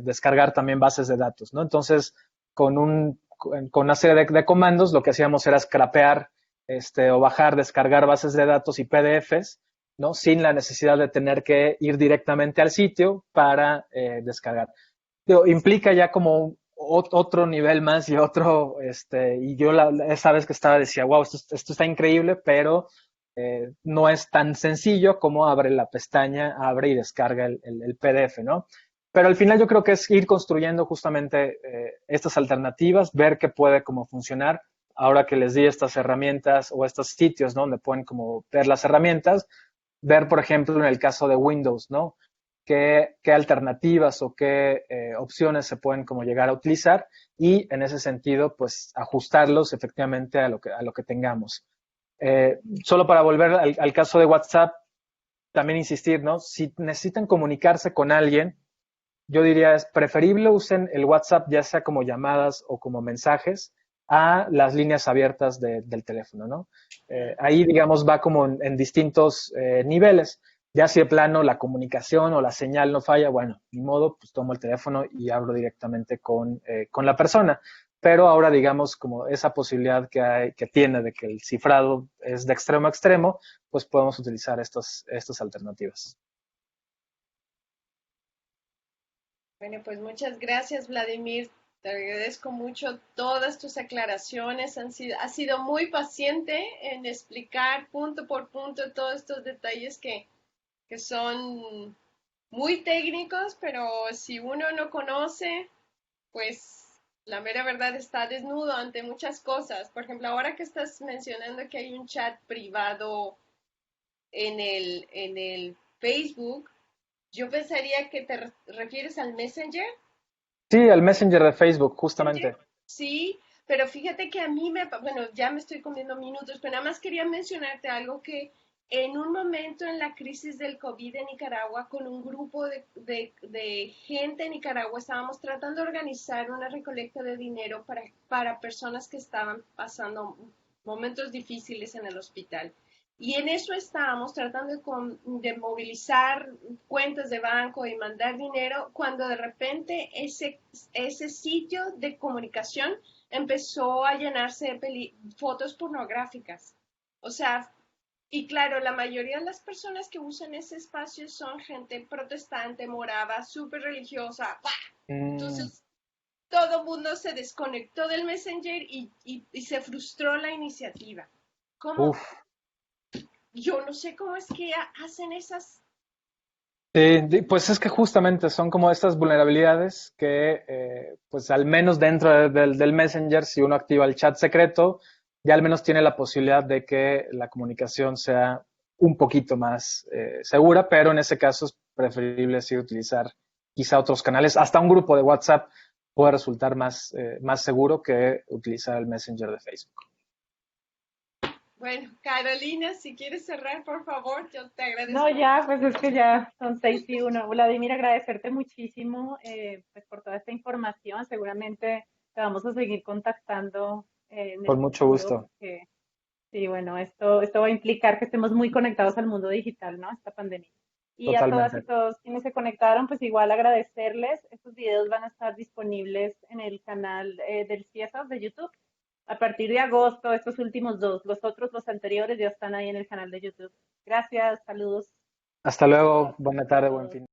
descargar también bases de datos, ¿no? Entonces, con una serie de comandos, lo que hacíamos era scrapear o bajar, descargar bases de datos y PDFs, ¿no? Sin la necesidad de tener que ir directamente al sitio para descargar. Implica ya como otro nivel más y otro, y yo esa vez que estaba decía, wow, esto está increíble, pero no es tan sencillo como abre la pestaña, abre y descarga el PDF, ¿no? Pero al final yo creo que es ir construyendo justamente estas alternativas, ver qué puede como funcionar. Ahora que les di estas herramientas o estos sitios, ¿no? Donde pueden como ver las herramientas, ver, por ejemplo, en el caso de Windows, ¿no? Qué alternativas o qué opciones se pueden como llegar a utilizar, y en ese sentido, pues, ajustarlos efectivamente a lo que tengamos. Solo para volver al caso de WhatsApp, también insistir, ¿no? Si necesitan comunicarse con alguien, yo diría es preferible usen el WhatsApp, ya sea como llamadas o como mensajes, a las líneas abiertas del teléfono, ¿no? Ahí, digamos, va como en distintos niveles. Ya si de plano la comunicación o la señal no falla, bueno, ni modo, pues tomo el teléfono y hablo directamente con la persona. Pero ahora, digamos, como esa posibilidad que tiene de que el cifrado es de extremo a extremo, pues podemos utilizar estas alternativas. Bueno, pues muchas gracias, Vladimir. Te agradezco mucho todas tus aclaraciones. Has sido muy paciente en explicar punto por punto todos estos detalles que son muy técnicos, pero si uno no conoce, pues la mera verdad está desnudo ante muchas cosas. Por ejemplo, ahora que estás mencionando que hay un chat privado en el Facebook, yo pensaría que te refieres al Messenger. Sí, el Messenger de Facebook, justamente. Sí, pero fíjate que a mí bueno, ya me estoy comiendo minutos, pero nada más quería mencionarte algo que en un momento en la crisis del COVID en Nicaragua, con un grupo de gente en Nicaragua, estábamos tratando de organizar una recolecta de dinero para personas que estaban pasando momentos difíciles en el hospital. Y en eso estábamos tratando de movilizar cuentas de banco y mandar dinero, cuando de repente ese sitio de comunicación empezó a llenarse de fotos pornográficas. O sea, y claro, la mayoría de las personas que usan ese espacio son gente protestante, morada, súper religiosa. Entonces, todo el mundo se desconectó del Messenger y se frustró la iniciativa. ¿Cómo? Uf. Yo no sé cómo es que hacen esas. Pues es que justamente son como estas vulnerabilidades que, pues al menos dentro del Messenger, si uno activa el chat secreto, ya al menos tiene la posibilidad de que la comunicación sea un poquito más segura, pero en ese caso es preferible sí utilizar quizá otros canales. Hasta un grupo de WhatsApp puede resultar más seguro que utilizar el Messenger de Facebook. Bueno, Carolina, si quieres cerrar, por favor, yo te agradezco. No, ya, pues es que ya son 6:01. Vladimir, agradecerte muchísimo pues por toda esta información. Seguramente te vamos a seguir contactando en el Con mucho futuro, gusto. porque sí, bueno, esto va a implicar que estemos muy conectados al mundo digital, ¿no? Esta pandemia. Y a todas y Totalmente. todos quienes se conectaron, pues igual agradecerles. Estos videos van a estar disponibles en el canal del CIESAS de YouTube. A partir de agosto, estos últimos dos, los anteriores ya están ahí en el canal de YouTube. Gracias, saludos. Hasta luego. Buena A tarde, buen todos. fin.